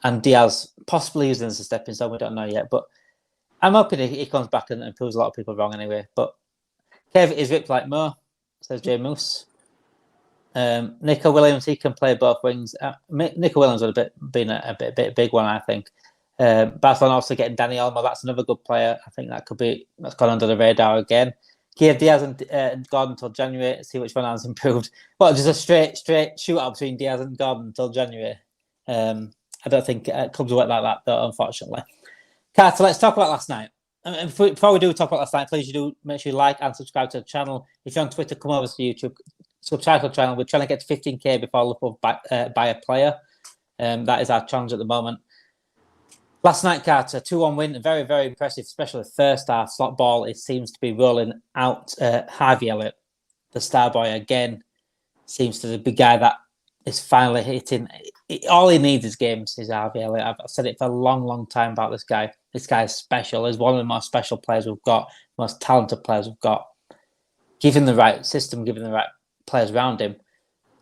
and Diaz possibly using as a stepping stone. We don't know yet, but I'm hoping he comes back and proves a lot of people wrong anyway. But Kev is ripped like Mo, says Jay Moose. Nico Williams, he can play both wings. Nico Williams would have been a bit big one, I think. Barcelona also getting Dani Olmo. That's another good player. I think that's gone under the radar again. Give Diaz and Gordon until January. See which one has improved. Well, just a straight shootout between Diaz and Gordon until January. I don't think it comes away like that, though, unfortunately. Carter, let's talk about last night. And before we do talk about last night, please make sure you like and subscribe to the channel. If you're on Twitter, come over to YouTube, subscribe to the channel. We're trying to get to 15k before Liverpool buy a player. That is our challenge at the moment. Last night, Carter, 2-1 win, very, very impressive, especially the first half. Slot ball, it seems to be rolling out. Harvey Elliott, the star boy, again, seems to be the guy that is finally hitting. All he needs is games, is Harvey Elliott. I've said it for a long, long time about this guy. This guy is special. He's one of the most special players we've got, most talented players we've got. Given the right system, given the right players around him,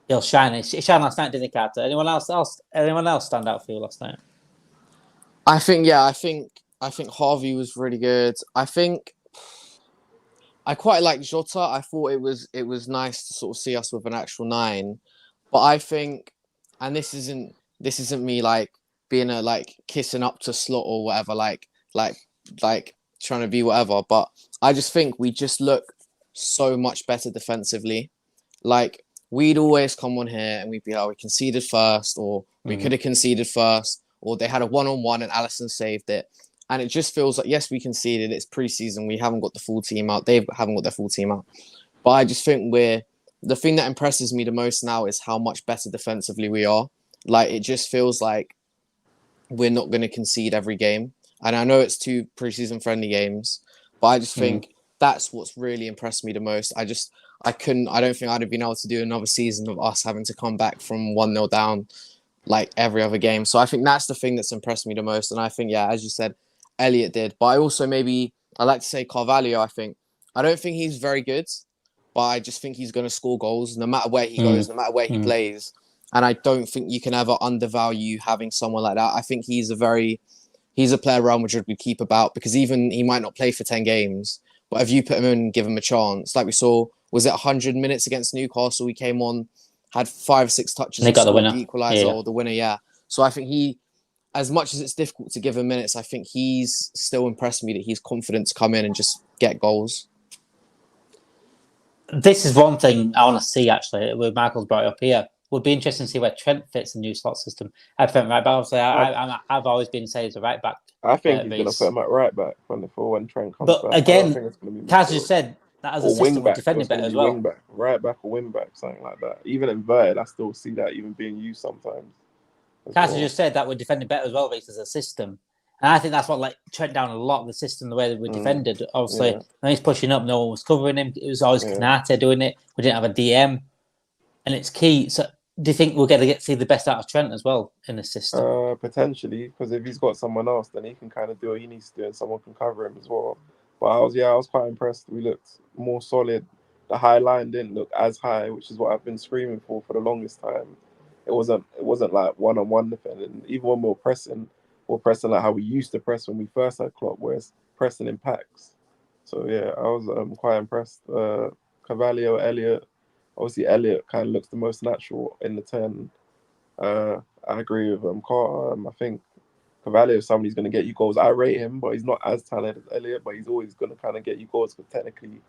he'll shine. He shined last night, didn't he, Carter? Anyone else stand out for you last night? I think Harvey was really good. I think I quite like Jota. I thought it was nice to sort of see us with an actual 9. But I think, and this isn't me like being kissing up to Slot or whatever, like trying to be whatever. But I just think we just look so much better defensively. Like, we'd always come on here and we'd be like, we conceded first, or we could have conceded first, or they had a 1-on-1 and Alisson saved it. And it just feels like, yes, we conceded. It's pre-season. We haven't got the full team out. They haven't got their full team out. But I just think the thing that impresses me the most now is how much better defensively we are. Like, it just feels like we're not going to concede every game. And I know it's 2 pre-season friendly games, but I just think that's what's really impressed me the most. I don't think I'd have been able to do another season of us having to come back from 1-0 down like every other game. So I think that's the thing that's impressed me the most. And I think, yeah, as you said, Elliott did. But I also I like to say Carvalho, I don't think he's very good, but I just think he's going to score goals no matter where he goes, no matter where he plays. And I don't think you can ever undervalue having someone like that. I think he's a player Real Madrid would keep about, because even he might not play for 10 games, but if you put him in and give him a chance, like we saw, was it 100 minutes against Newcastle? We came on, had 5 or 6 touches, and they got the winner, the equaliser or the winner, yeah. So I think as much as it's difficult to give him minutes, I think he's still impressed me that he's confident to come in and just get goals. This is one thing I want to see, actually, with Michael's brought it up here. Would be interesting to see where Trent fits in the new slot system. I think right back. Obviously, I've always been saying he's a right back. I think he's going to put him at right back for when Trent comes but back. But again, Kaz Midfield. just said that as a or system wing would back, defend it better as well. Wing back, right back or wing back, something like that. Even inverted, I still see that even being used sometimes. Kaz just said that would defend it better as well, as a system. And I think that's what Trent down a lot, the system, the way that we defended. Obviously, when he's pushing up, no one was covering him. It was always Kanate doing it. We didn't have a DM. And it's key. So do you think we're going to see the best out of Trent as well in the system? Potentially, because if he's got someone else, then he can kind of do what he needs to do and someone can cover him as well. But I was quite impressed. We looked more solid. The high line didn't look as high, which is what I've been screaming for the longest time. It wasn't like one-on-one defending. Even when we're pressing like how we used to press when we first had Klopp, where it's pressing in packs. So yeah, I was quite impressed. Carvalho, Elliott. Obviously, Elliott kind of looks the most natural in the 10. I agree with Carter. I think Carvalho is somebody who's going to get you goals. I rate him, but he's not as talented as Elliott, but he's always going to kind of get you goals because technically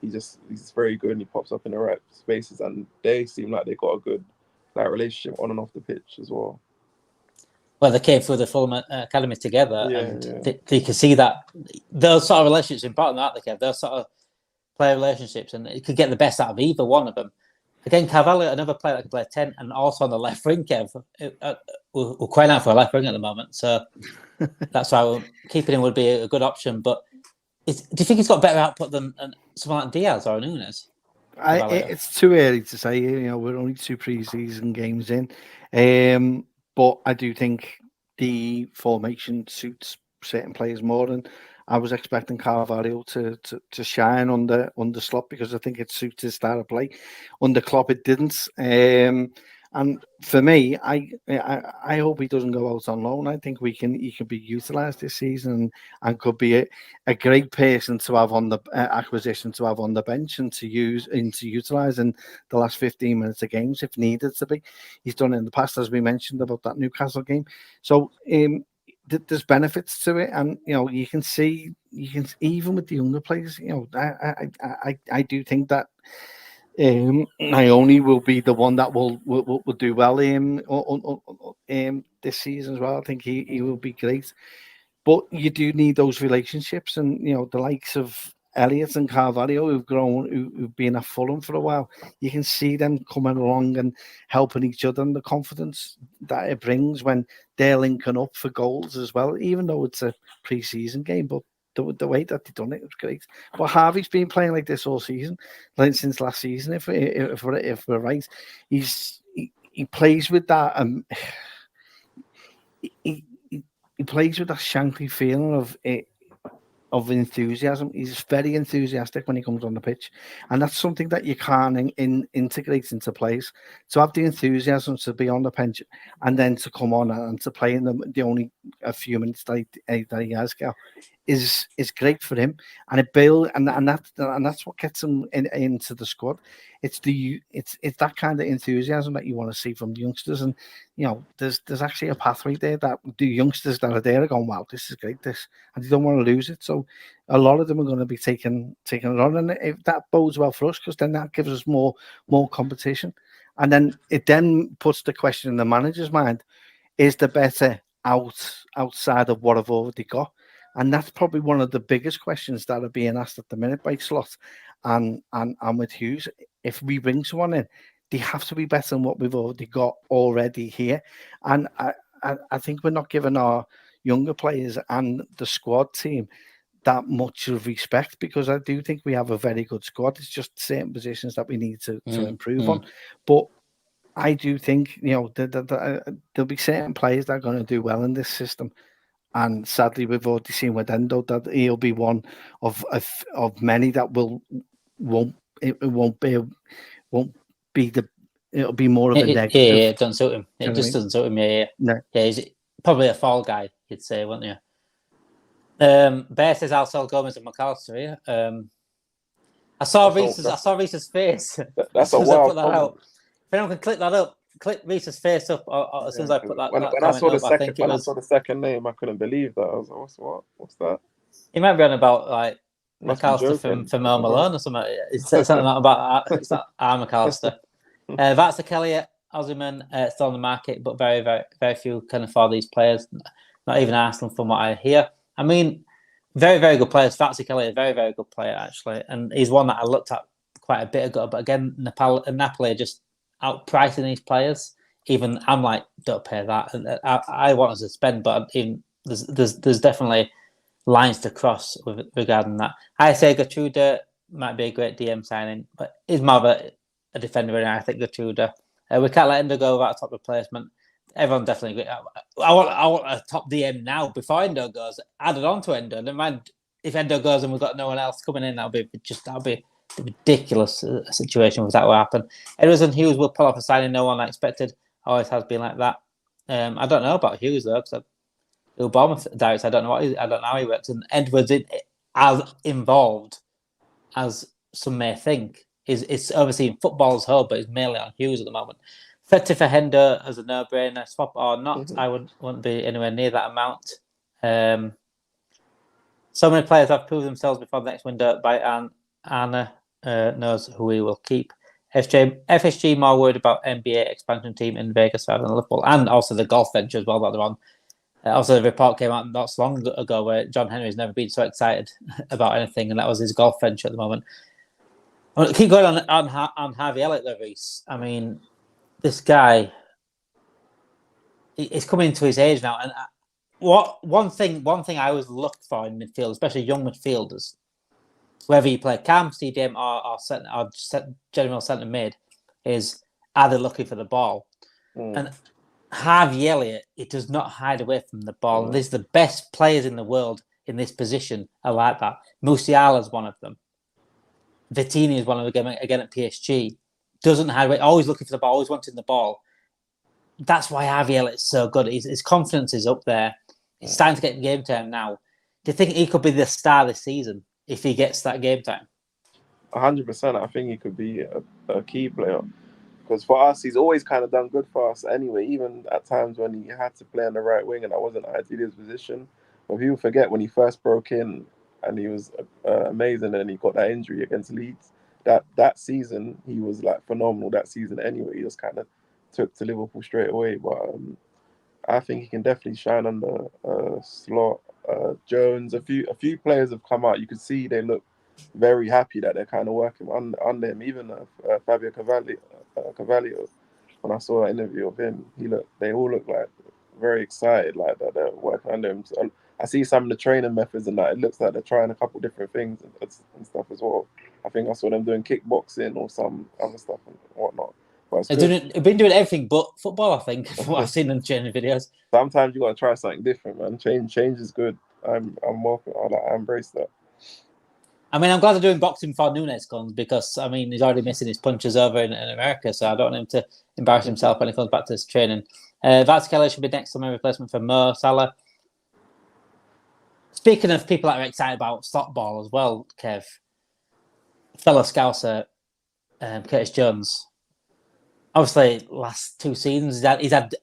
he's very good and he pops up in the right spaces, and they seem like they got a good relationship on and off the pitch as well. Well, they came through the Fulham academy together, They can see that those sort of relationships are important, aren't they, Kev? Those sort of player relationships, and it could get the best out of either one of them. Again, Carvalho, another player that can play 10, and also on the left wing, Kev. We're crying out for a left wing at the moment, so that's why keeping him would be a good option. But do you think he's got better output than someone like Diaz or Nunes? It's too early to say. We're only 2 pre-season games in. But I do think the formation suits certain players more, and I was expecting Carvalho to shine under Slot because I think it suits his style of play. Under Klopp, it didn't. And for me, I hope he doesn't go out on loan. I think he can be utilised this season and could be a great person to have on the acquisition to have on the bench and to utilise in the last 15 minutes of games if needed to be. He's done it in the past, as we mentioned about that Newcastle game. So there's benefits to it, and you can see even with the younger players. I do think that. Ione will be the one that will do well this season as well. I think he will be great, but you do need those relationships, and the likes of Elliott and Carvalho who've been at Fulham for a while. You can see them coming along and helping each other, and the confidence that it brings when they're linking up for goals as well. Even though it's a pre-season game, but the way that they've done it was great. But Harvey's been playing like this all season, since last season. If we're right, he plays with that. He plays with that Shankly feeling of enthusiasm. He's very enthusiastic when he comes on the pitch, and that's something that you can't integrate into players. To have the enthusiasm to be on the bench and then to come on and to play in the only a few minutes that he has got is great for him, and it builds and that's what gets him into the squad. It's that kind of enthusiasm that you want to see from the youngsters, and there's actually a pathway there that the youngsters that are there are going, wow, this is great, and they don't want to lose it. So a lot of them are going to be taking it on, and if that bodes well for us, because then that gives us more competition, and then it puts the question in the manager's mind: is there better outside of what I've already got? And that's probably one of the biggest questions that are being asked at the minute by Slot and with Hughes. If we bring someone in, they have to be better than what we've already got here. And I think we're not giving our younger players and the squad team that much of respect, because I do think we have a very good squad. It's just certain positions that we need to improve on. But I do think, there'll be certain players that are going to do well in this system. And sadly, we've already seen with Endo that he'll be one of many that won't be it'll be more of a negative. Yeah, it doesn't suit him. It just doesn't suit him. Yeah. No. Yeah, he's probably a fall guy, you'd say, wouldn't you? Bear says I'll sell Gomez and McAllister here. I saw Reese's face. That's a wild that out. If anyone can click that up, clicked Reese's face up as soon as I put that. When I saw the second name, I couldn't believe that. I was like, what's that? He might be on about like Must be McAllister joking. from Home Alone or something. It's something about that. It's not McAllister. Vatsa Osimhen still on the market, but very, very, very few can afford these players. Not even Arsenal, from what I hear. I mean, very, very good players. Vatsa is a very, very good player, actually. And he's one that I looked at quite a bit ago. But again, Napoli are just outpricing these players. Even I'm like, don't pay that. And I want us to spend, but there's definitely lines to cross regarding that. I say Gertrude might be a great DM signing, but he's more of a defender than I think Gertrude. We can't let Endo go without a top replacement. Everyone definitely agree. I want a top DM now before Endo goes. Added on to Endo. Never mind if Endo goes and we've got no one else coming in. That'll be a ridiculous situation if that will happen. Edwards and Hughes will pull off a signing no one expected. Always has been like that. I don't know about Hughes though, because he'll bomb direct. I don't know how he works. And Edwards as involved as some may think. Is overseeing football as whole, but it's mainly on Hughes at the moment. Fetty for Hendo as a no-brainer, swap or not. Mm-hmm. I wouldn't be anywhere near that amount. So many players have proved themselves before the next window. By Arne knows who he will keep. FSG more worried about NBA expansion team in Vegas rather than Liverpool, and also the golf venture as well that they're on. Also, the report came out not so long ago where John Henry's never been so excited about anything, and that was his golf venture at the moment. I'll keep going on Harvey Elliott, though, Reece. I mean, this guy, he's coming into his age now. And one thing I always look for in midfield, especially young midfielders, whether you play cam, CDM, or general centre mid, is are they looking for the ball? And Harvey Elliott, he does not hide away from the ball. And these are the best players in the world in this position are like that. Musiala is one of them. Vitinha is one of them again at PSG. Doesn't hide away, always looking for the ball, always wanting the ball. That's why Harvey Elliott's so good. His confidence is up there. He's starting to get game time now. Do you think he could be the star this season if he gets that game time? 100%. I think he could be a key player. Because for us, he's always kind of done good for us anyway, even at times when he had to play on the right wing and that wasn't ideally his position. But people forget when he first broke in and he was amazing and he got that injury against Leeds. That season, he was like phenomenal that season anyway. He just kind of took to Liverpool straight away. But I think he can definitely shine under Slot. Jones, a few players have come out. You could see they look very happy that they're kind of working on them. Even Fabio Carvalho, when I saw an interview of him, they all look like very excited, like that they're working under him. So I see some of the training methods and that it looks like they're trying a couple different things and stuff as well. I think I saw them doing kickboxing or some other stuff and whatnot. They've been doing everything but football, I think, from what I've seen in training videos. Sometimes you got to try something different, man. Change is good. I'm welcome. I embrace that. I mean, I'm glad they're doing boxing for Nunes comes because, I mean, he's already missing his punches over in America, so I don't want him to embarrass himself when he comes back to his training. Vatsa should be next to my replacement for Mo Salah. Speaking of people that are excited about stop ball as well, Kev, fellow Scouser, Curtis Jones. Obviously, last 2 seasons, he's had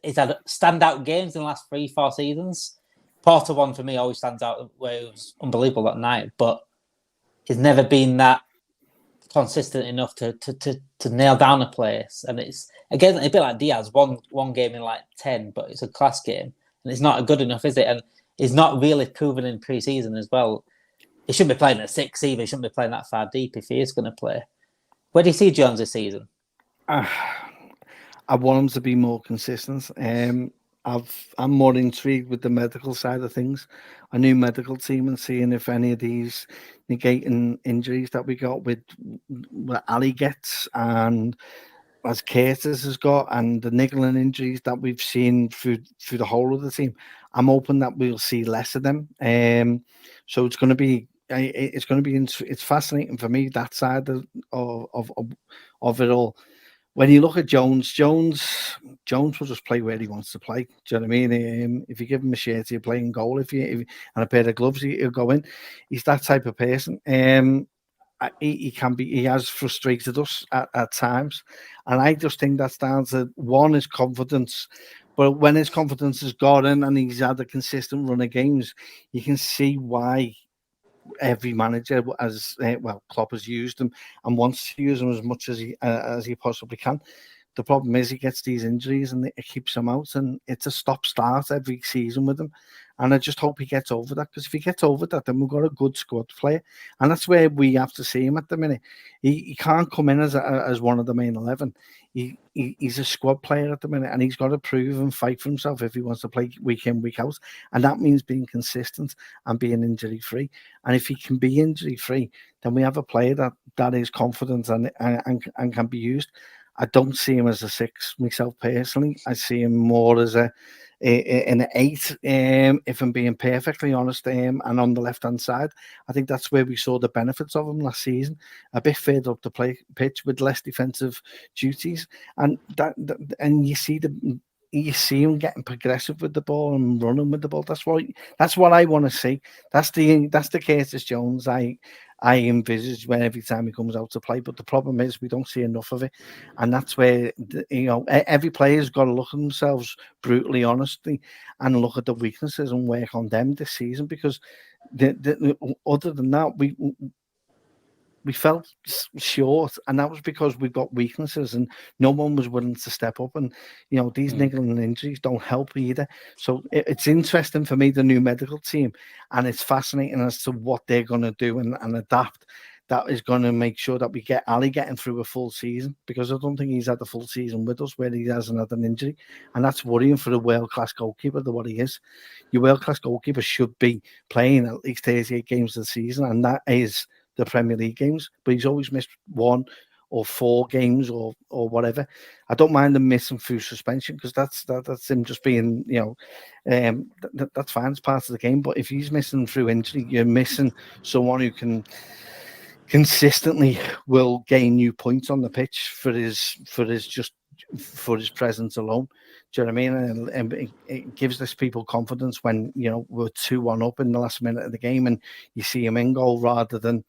standout games in the last 3-4 seasons. Porto one for me always stands out where it was unbelievable that night, but he's never been that consistent enough to nail down a place. And it's again a bit like Diaz, one game in like 10, but it's a class game, and it's not good enough, is it? And he's not really proven in pre-season as well. He shouldn't be playing at 6 either. He shouldn't be playing that far deep if he is going to play. Where do you see Jones this season? I want him to be more consistent. I'm more intrigued with the medical side of things. A new medical team and seeing if any of these negating injuries that we got with what Ali gets and as Curtis has got and the niggling injuries that we've seen through the whole of the team. I'm hoping that we'll see less of them. So it's going to be it's fascinating for me, that side of it all. When you look at Jones will just play where he wants to play. Do you know what I mean? If you give him a shirt, he'll play in goal. If and a pair of gloves, he'll go in. He's that type of person. he has frustrated us at times, and I just think that's down to one, his confidence. But when his confidence has gotten and he's had a consistent run of games, you can see why every manager has Klopp has used him and wants to use him as much as he possibly can. The problem is he gets these injuries and it keeps him out, and it's a stop-start every season with him. And I just hope he gets over that, because if he gets over that, then we've got a good squad player, and that's where we have to see him at the minute. He can't come in as one of the main 11. He's a squad player at the minute, and he's got to prove and fight for himself if he wants to play week in, week out. And that means being consistent and being injury-free. And if he can be injury-free, then we have a player that is confident and can be used. I don't see him as a 6 myself personally. I see him more as an 8, if I'm being perfectly honest. And on the left-hand side, I think that's where we saw the benefits of him last season. A bit further up the pitch with less defensive duties, and and you see him getting progressive with the ball and running with the ball. That's what I want to see. That's the Curtis Jones I envisage when every time he comes out to play. But the problem is we don't see enough of it, and that's where every player's got to look at themselves brutally honestly and look at the weaknesses and work on them this season, because other than that we felt short, and that was because we've got weaknesses and no one was willing to step up. And these niggling injuries don't help either. So it's interesting for me, the new medical team, and it's fascinating as to what they're going to do and adapt. That is going to make sure that we get Ali getting through a full season, because I don't think he's had a full season with us where he hasn't had an injury, and that's worrying for a world-class goalkeeper, what he is. Your world-class goalkeeper should be playing at least 38 games of the season, and that is the Premier League games, but he's always missed 1 or 4 games or whatever. I don't mind him missing through suspension, because that's him just being, that's fine, it's part of the game. But if he's missing through injury, you're missing someone who can consistently will gain you points on the pitch for his presence alone. Do you know what I mean? And it gives this people confidence when we're 2-1 up in the last minute of the game and you see him in goal rather than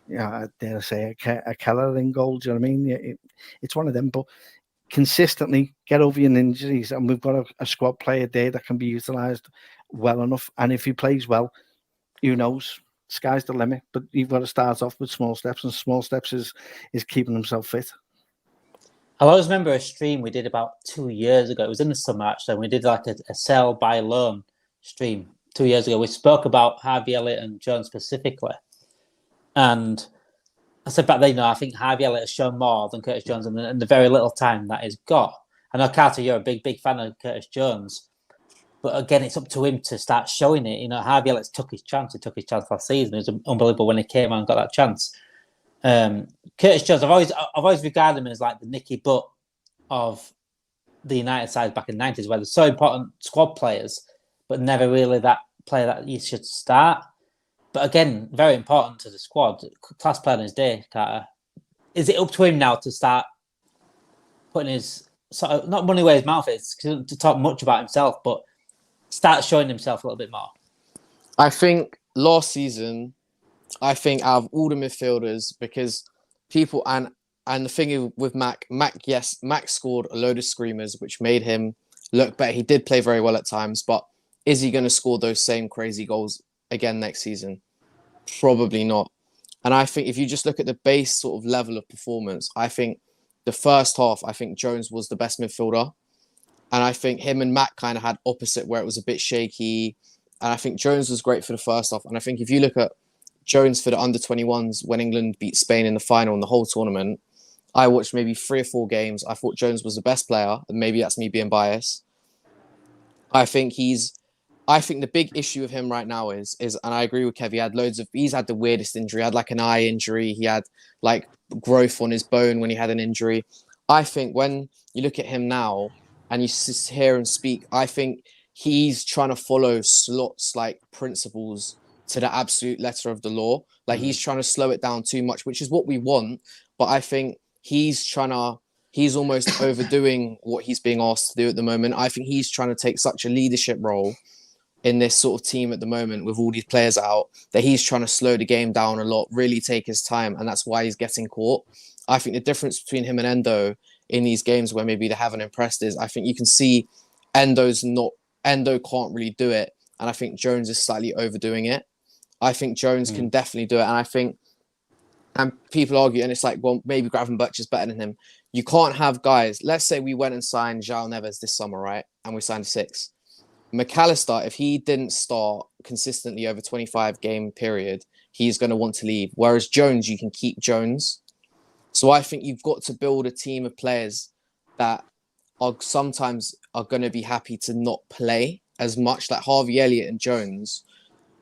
dare I say a Keller in goal. Do you know what I mean? It's one of them. But consistently get over your injuries, and we've got a squad player there that can be utilised well enough. And if he plays well, who knows? Sky's the limit. But you've got to start off with small steps, and small steps is keeping himself fit. I always remember a stream we did about 2 years ago. It was in the summer, actually. We did like a sell by loan stream 2 years ago. We spoke about Harvey Elliott and Jones specifically. And I said back then, I think Harvey Elliott has shown more than Curtis Jones in the very little time that he's got. I know, Carter, you're a big fan of Curtis Jones. But again, it's up to him to start showing it. Harvey Elliott took his chance. He took his chance last season. It was unbelievable when he came on and got that chance. Curtis Jones, I've always regarded him as like the Nicky Butt of the United side back in the 90s, where they're so important squad players, but never really that player that you should start. But again, very important to the squad. Class player in his day, Carter. Is it up to him now to start putting his not money where his mouth is, to talk much about himself, but start showing himself a little bit more? I think last season, out of all the midfielders, because people and the thing with Mac, yes, Mac scored a load of screamers, which made him look better. He did play very well at times, but is he going to score those same crazy goals again next season? Probably not. And I think if you just look at the base sort of level of performance, I think the first half, I think Jones was the best midfielder. And I think him and Mac kind of had opposite, where it was a bit shaky. And I think Jones was great for the first half. And I think if you look at Jones for the under-21s when England beat Spain in the final and the whole tournament, I watched maybe 3 or 4 games. I thought Jones was the best player, and maybe that's me being biased. I think the big issue with him right now is, and I agree with Kev, he's had the weirdest injury. He had like an eye injury. He had like growth on his bone when he had an injury. I think when you look at him now and you hear him speak, I think he's trying to follow Slot's like principles to the absolute letter of the law. Like he's trying to slow it down too much, which is what we want. But I think he's almost overdoing what he's being asked to do at the moment. I think he's trying to take such a leadership role in this sort of team at the moment with all these players out, that he's trying to slow the game down a lot, really take his time, and that's why he's getting caught. I think the difference between him and Endo in these games where maybe they haven't impressed is I think you can see Endo can't really do it, and I think Jones is slightly overdoing it. I think Jones can definitely do it, and people argue, and it's like, well, maybe Gravenberch is better than him. You can't have guys. Let's say we went and signed Joao Neves this summer, right? And we signed 6. McAllister, if he didn't start consistently over 25 game period, he's going to want to leave. Whereas Jones, you can keep Jones. So I think you've got to build a team of players that are sometimes going to be happy to not play as much. Like Harvey Elliott and Jones,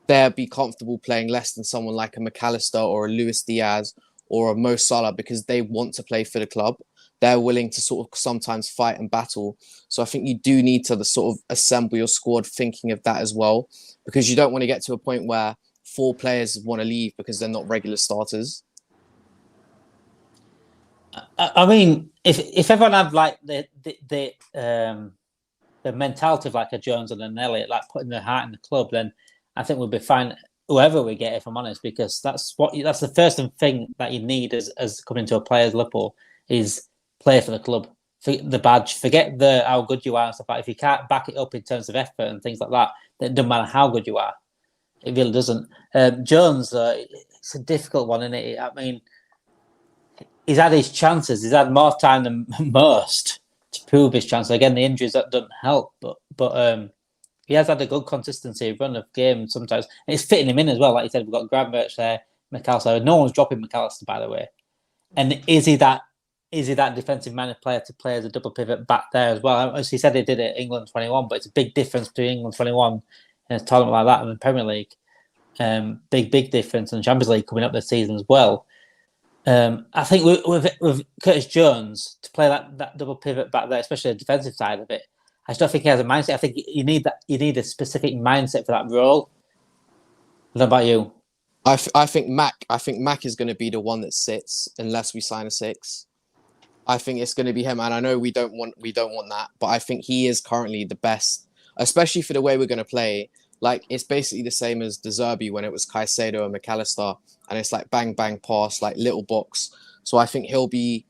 they'll be comfortable playing less than someone like a McAllister or a Luis Diaz or a Mo Salah because they want to play for the club. They're willing to sort of sometimes fight and battle. So I think you do need to sort of assemble your squad thinking of that as well, because you don't want to get to a point where 4 players want to leave because they're not regular starters. I mean, if everyone had like the mentality of like a Jones and an Elliott, like putting their heart in the club, then I think we'll be fine. Whoever we get, if I'm honest, because that's the first thing that you need as coming to a player as Liverpool is play for the club, for the badge. Forget how good you are and stuff like that. If you can't back it up in terms of effort and things like that, then it doesn't matter how good you are. It really doesn't. Jones, it's a difficult one, isn't it? I mean, he's had his chances. He's had more time than most to prove his chances. Again, the injuries that don't help, but he has had a good consistency run of games sometimes. And it's fitting him in as well. Like you said, we've got Gravenberch there, McAllister. No one's dropping McAllister, by the way. And is he that defensive-minded player to play as a double pivot back there as well? As he said, he did it at England 21, but it's a big difference between England 21 and a tournament like that and the Premier League. Big difference. And Champions League coming up this season as well. I think with Curtis Jones to play that double pivot back there, especially the defensive side of it, I still think he has a mindset. I think you need a specific mindset for that role. What about you? I think Mac is going to be the one that sits unless we sign a 6. I think it's going to be him, and I know we don't want that, but I think he is currently the best, especially for the way we're going to play. Like, it's basically the same as De Zerbi when it was Caicedo and McAllister, and it's like bang bang pass, like little box. So I think he'll be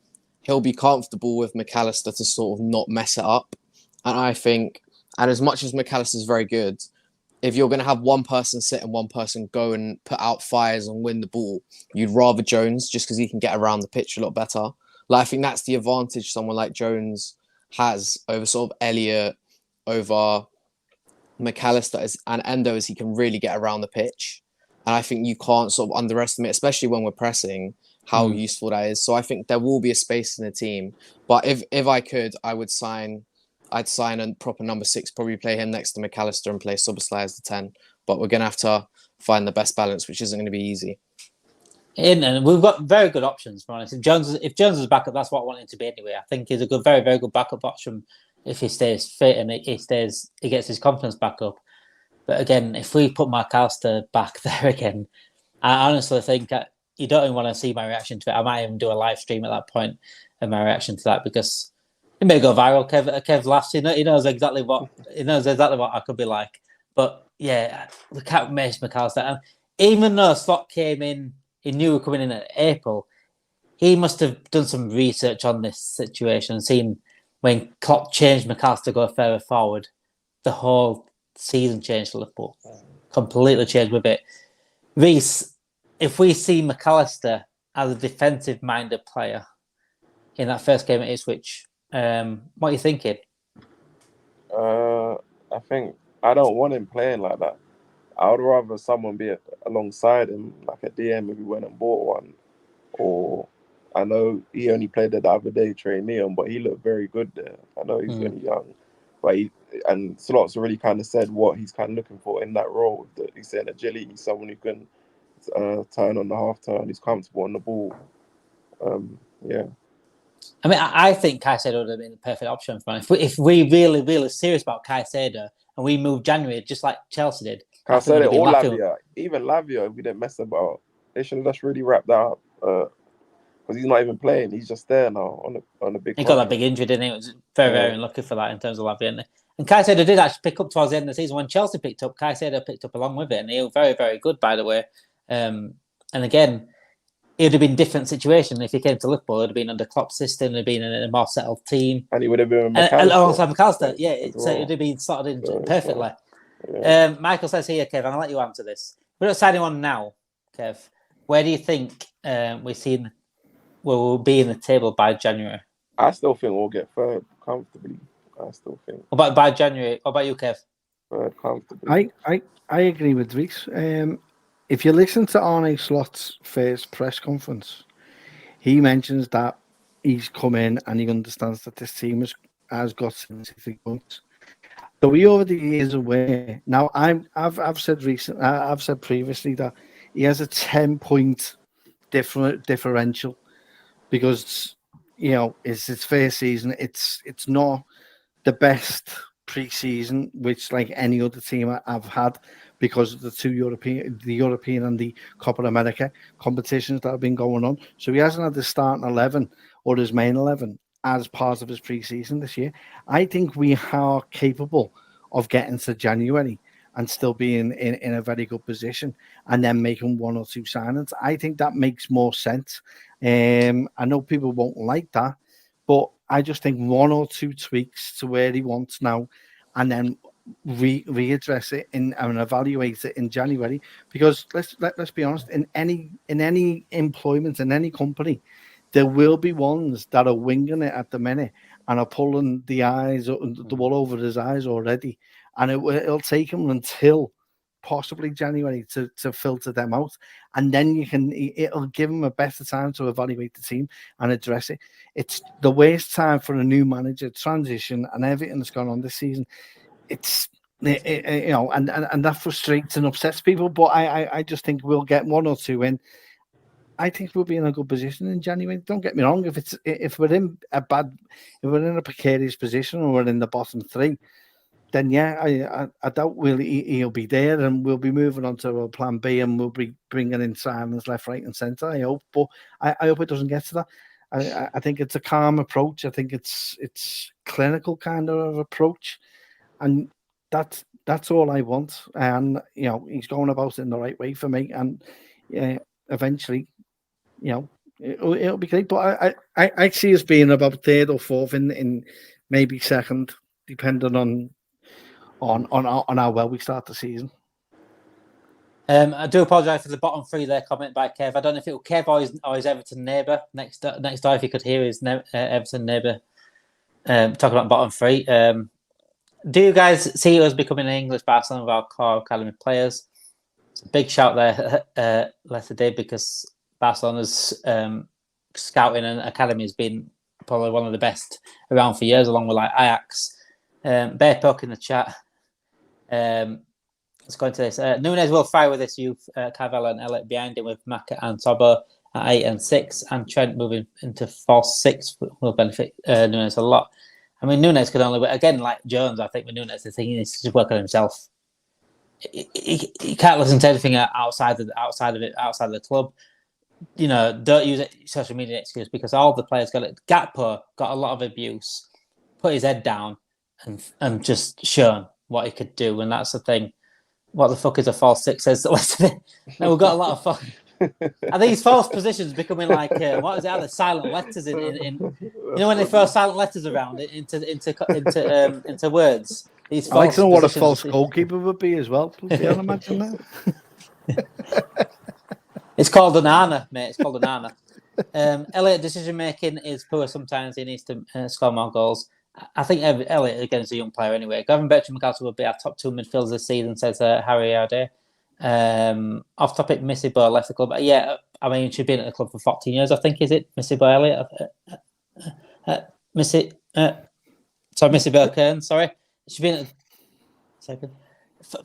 comfortable with McAllister to sort of not mess it up. And I think, and as much as McAllister's very good, if you're going to have one person sit and one person go and put out fires and win the ball, you'd rather Jones just because he can get around the pitch a lot better. Like, I think that's the advantage someone like Jones has over sort of Elliott, over McAllister and Endo, is he can really get around the pitch. And I think you can't sort of underestimate, especially when we're pressing, how useful that is. So I think there will be a space in the team. But if I could, I'd sign a proper number 6, probably play him next to McAllister and play Szoboszlai as the 10. But we're going to have to find the best balance, which isn't going to be easy. And we've got very good options, for honest. If Jones is backup, that's what I want him to be anyway. I think he's a good, very, very good backup option if he stays fit and he gets his confidence back up. But again, if we put McAllister back there again, I honestly think you don't even want to see my reaction to it. I might even do a live stream at that point of my reaction to that, because it may go viral. Kev laughs. He knows exactly what I could be like. But yeah, we can't miss McAllister. And even though Slot came in, he knew we were coming in in April. He must have done some research on this situation and seen when Klopp changed McAllister to go further forward, the whole season changed for Liverpool. Completely changed with it. Reece, if we see McAllister as a defensive-minded player in that first game at Ipswich, what are you thinking? I think I don't want him playing like that. I would rather someone be alongside him, like a DM if he went and bought one. Or I know he only played there the other day, Trey Neon, but he looked very good there. I know he's only young, but Slot's already kind of said what he's kind of looking for in that role. He's saying agility, someone who can turn on the half turn, he's comfortable on the ball. Yeah. I mean, I think Caicedo would have been the perfect option for him. If we really, really serious about Caicedo and we moved January just like Chelsea did. Caicedo or Lavia, even Lavia, if we didn't mess about, they should have just really wrapped that up. Because he's not even playing, he's just there now on a big. He got that big injury, didn't he? It was very, very unlucky for that in terms of Lavia. And And Caicedo did actually pick up towards the end of the season. When Chelsea picked up, Caicedo picked up along with it, and he was very, very good, by the way. And again, it would have been a different situation if he came to Liverpool. It would have been under Klopp's system, it would have been in a more settled team. And he would have been alongside McAllister. Yeah, well. So it would have been slotted in perfectly. Well. Yeah. Michael says here, Kev, I'll let you answer this. We're not signing on now, Kev. Where do you think we'll be in the table by January? I still think we'll get third comfortably. I still think. What about by January? What about you, Kev? Third comfortably. I agree with Reece. If you listen to Arne Slot's first press conference, he mentions that he's come in and he understands that this team has got 73 points. So we over the years aware. Now I've said previously that he has a 10-point differential because it's his first season. It's not the best pre-season which like any other team I've had because of the European and the Copa America competitions that have been going on. So he hasn't had the starting 11 or his main 11 as part of his pre-season this year. I think we are capable of getting to January and still being in a very good position and then making one or two signings. I think that makes more sense. I know people won't like that, but I just think one or two tweaks to where he wants now and then readdress it and evaluate it in January. Because let's be honest, in any employment, in any company, there will be ones that are winging it at the minute and are pulling the wool over his eyes already. And it'll take him until possibly January to filter them out. And then it'll give him a better time to evaluate the team and address it. It's the worst time for a new manager transition and everything that's gone on this season. It's, and that frustrates and upsets people. But I just think we'll get one or two in. I think we'll be in a good position in January. Don't get me wrong. If we're in a precarious position or we're in the bottom three, then yeah, I doubt he'll be there, and we'll be moving on to a plan B, and we'll be bringing in signings left, right, and centre. I hope, but I hope it doesn't get to that. I think it's a calm approach. I think it's clinical kind of approach, and that's all I want. And he's going about it in the right way for me, and eventually, it'll be great. But I see us being about third or fourth in maybe second, depending on how well we start the season. I do apologise for the bottom three there comment by Kev. I don't know if it was Kev or his Everton neighbour next door. If you could hear his Everton neighbour talking about bottom three. Do you guys see us becoming an English Barcelona of our core academy players? It's a big shout there, Leicester did, because Barcelona's scouting and academy has been probably one of the best around for years, along with like Ajax. Bear Puck in the chat. Let's go into this. Núñez will fire with this youth. Carvalho and Elliott behind him with Maka and Tobo at 8 and 6, and Trent moving into false 6 will benefit Núñez a lot. I mean, Núñez could only, again, like Jones, I think with Núñez, the thing he needs to just work on himself. He can't listen to anything outside of the club. Don't use social media excuse, because all the players got it. Gakpo got a lot of abuse, put his head down, and just shown what he could do, and that's the thing. What the fuck is a false 6? Says the no, we've got a lot of fun. Are these false positions becoming like what is it? The silent letters in when they throw silent letters around it into words. These I like to know what a false goalkeeper would be as well. Can you imagine that? It's called an Anna, mate. It's called an Anna. Elliott decision making is poor sometimes. He needs to score more goals. I think Elliott, again, is a young player anyway. Gavin Bertrand McAllister will be our top 2 midfielders this season, says Harry Ade. Off topic, Missy Bo left the club. Yeah, I mean, she's been at the club for 14 years, I think, is it? Missy Bo Elliott? Missy Bo Kern, sorry. She's been at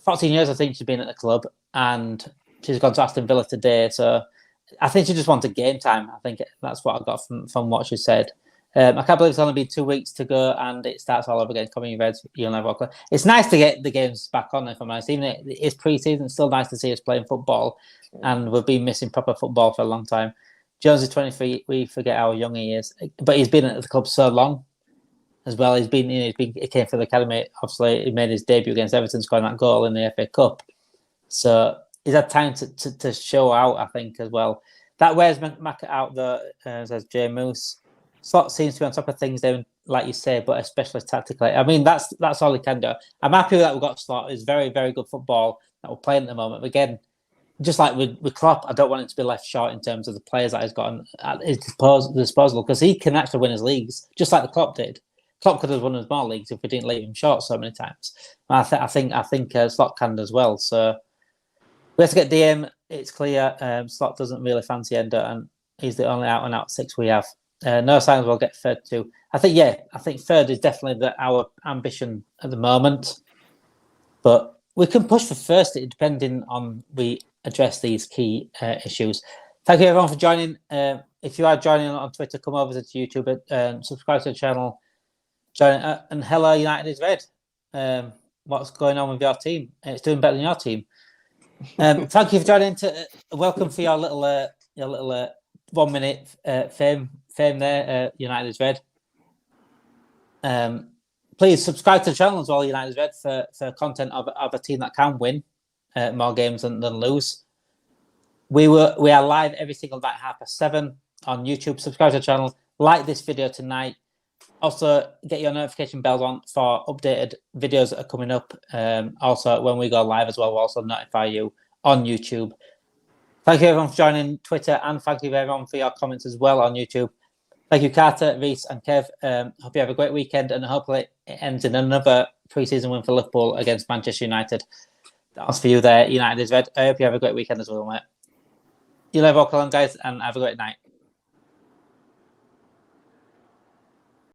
14 years, I think she's been at the club, and she's gone to Aston Villa today. So I think she just wanted game time. I think that's what I got from what she said. I can't believe it's only been 2 weeks to go and it starts all over again. Coming Reds, you'll never walk. It's nice to get the games back on, if I'm honest. Even if it is pre-season, it's still nice to see us playing football, and we've been missing proper football for a long time. Jones is 23. We forget how young he is, but he's been at the club so long. as well. He came for the academy. Obviously, he made his debut against Everton, scoring that goal in the FA Cup. So he's had time to show out, I think, as well. That wears Maka out, though, says Jay Moose. Slot seems to be on top of things, down, like you say, but especially tactically. I mean, that's all he can do. I'm happy that we've got Slot. It's very, very good football that we're playing at the moment. But again, just like with Klopp, I don't want him to be left short in terms of the players that he's got at his disposal, because he can actually win his leagues, just like the Klopp did. Klopp could have won his more leagues if we didn't leave him short so many times. And I think Slot can as well. So we have to get DM. It's clear Slot doesn't really fancy Endo, and he's the only out-and-out 6 we have. No signs we'll get third too. I think third is definitely our ambition at the moment. But we can push for first, depending on we address these key issues. Thank you everyone for joining. If you are joining on Twitter, come over to YouTube and subscribe to the channel. Join and hello, United is red. What's going on with your team? It's doing better than your team. Thank you for joining. Welcome for your little 1 minute fame there. United is red. Please subscribe to the channel as well. United is red for content of a team that can win more games than lose. We are live every single night 7:30 on YouTube. Subscribe to the channel. Like this video tonight. Also, get your notification bells on for updated videos that are coming up. Also, when we go live as well, we'll also notify you on YouTube. Thank you everyone for joining Twitter, and thank you everyone for your comments as well on YouTube. Thank you, Carter, Reese, and Kev. Hope you have a great weekend, and hopefully it ends in another pre-season win for Liverpool against Manchester United. That's for you there, United is red. I hope you have a great weekend as well, mate. You live all along, guys, and have a great night.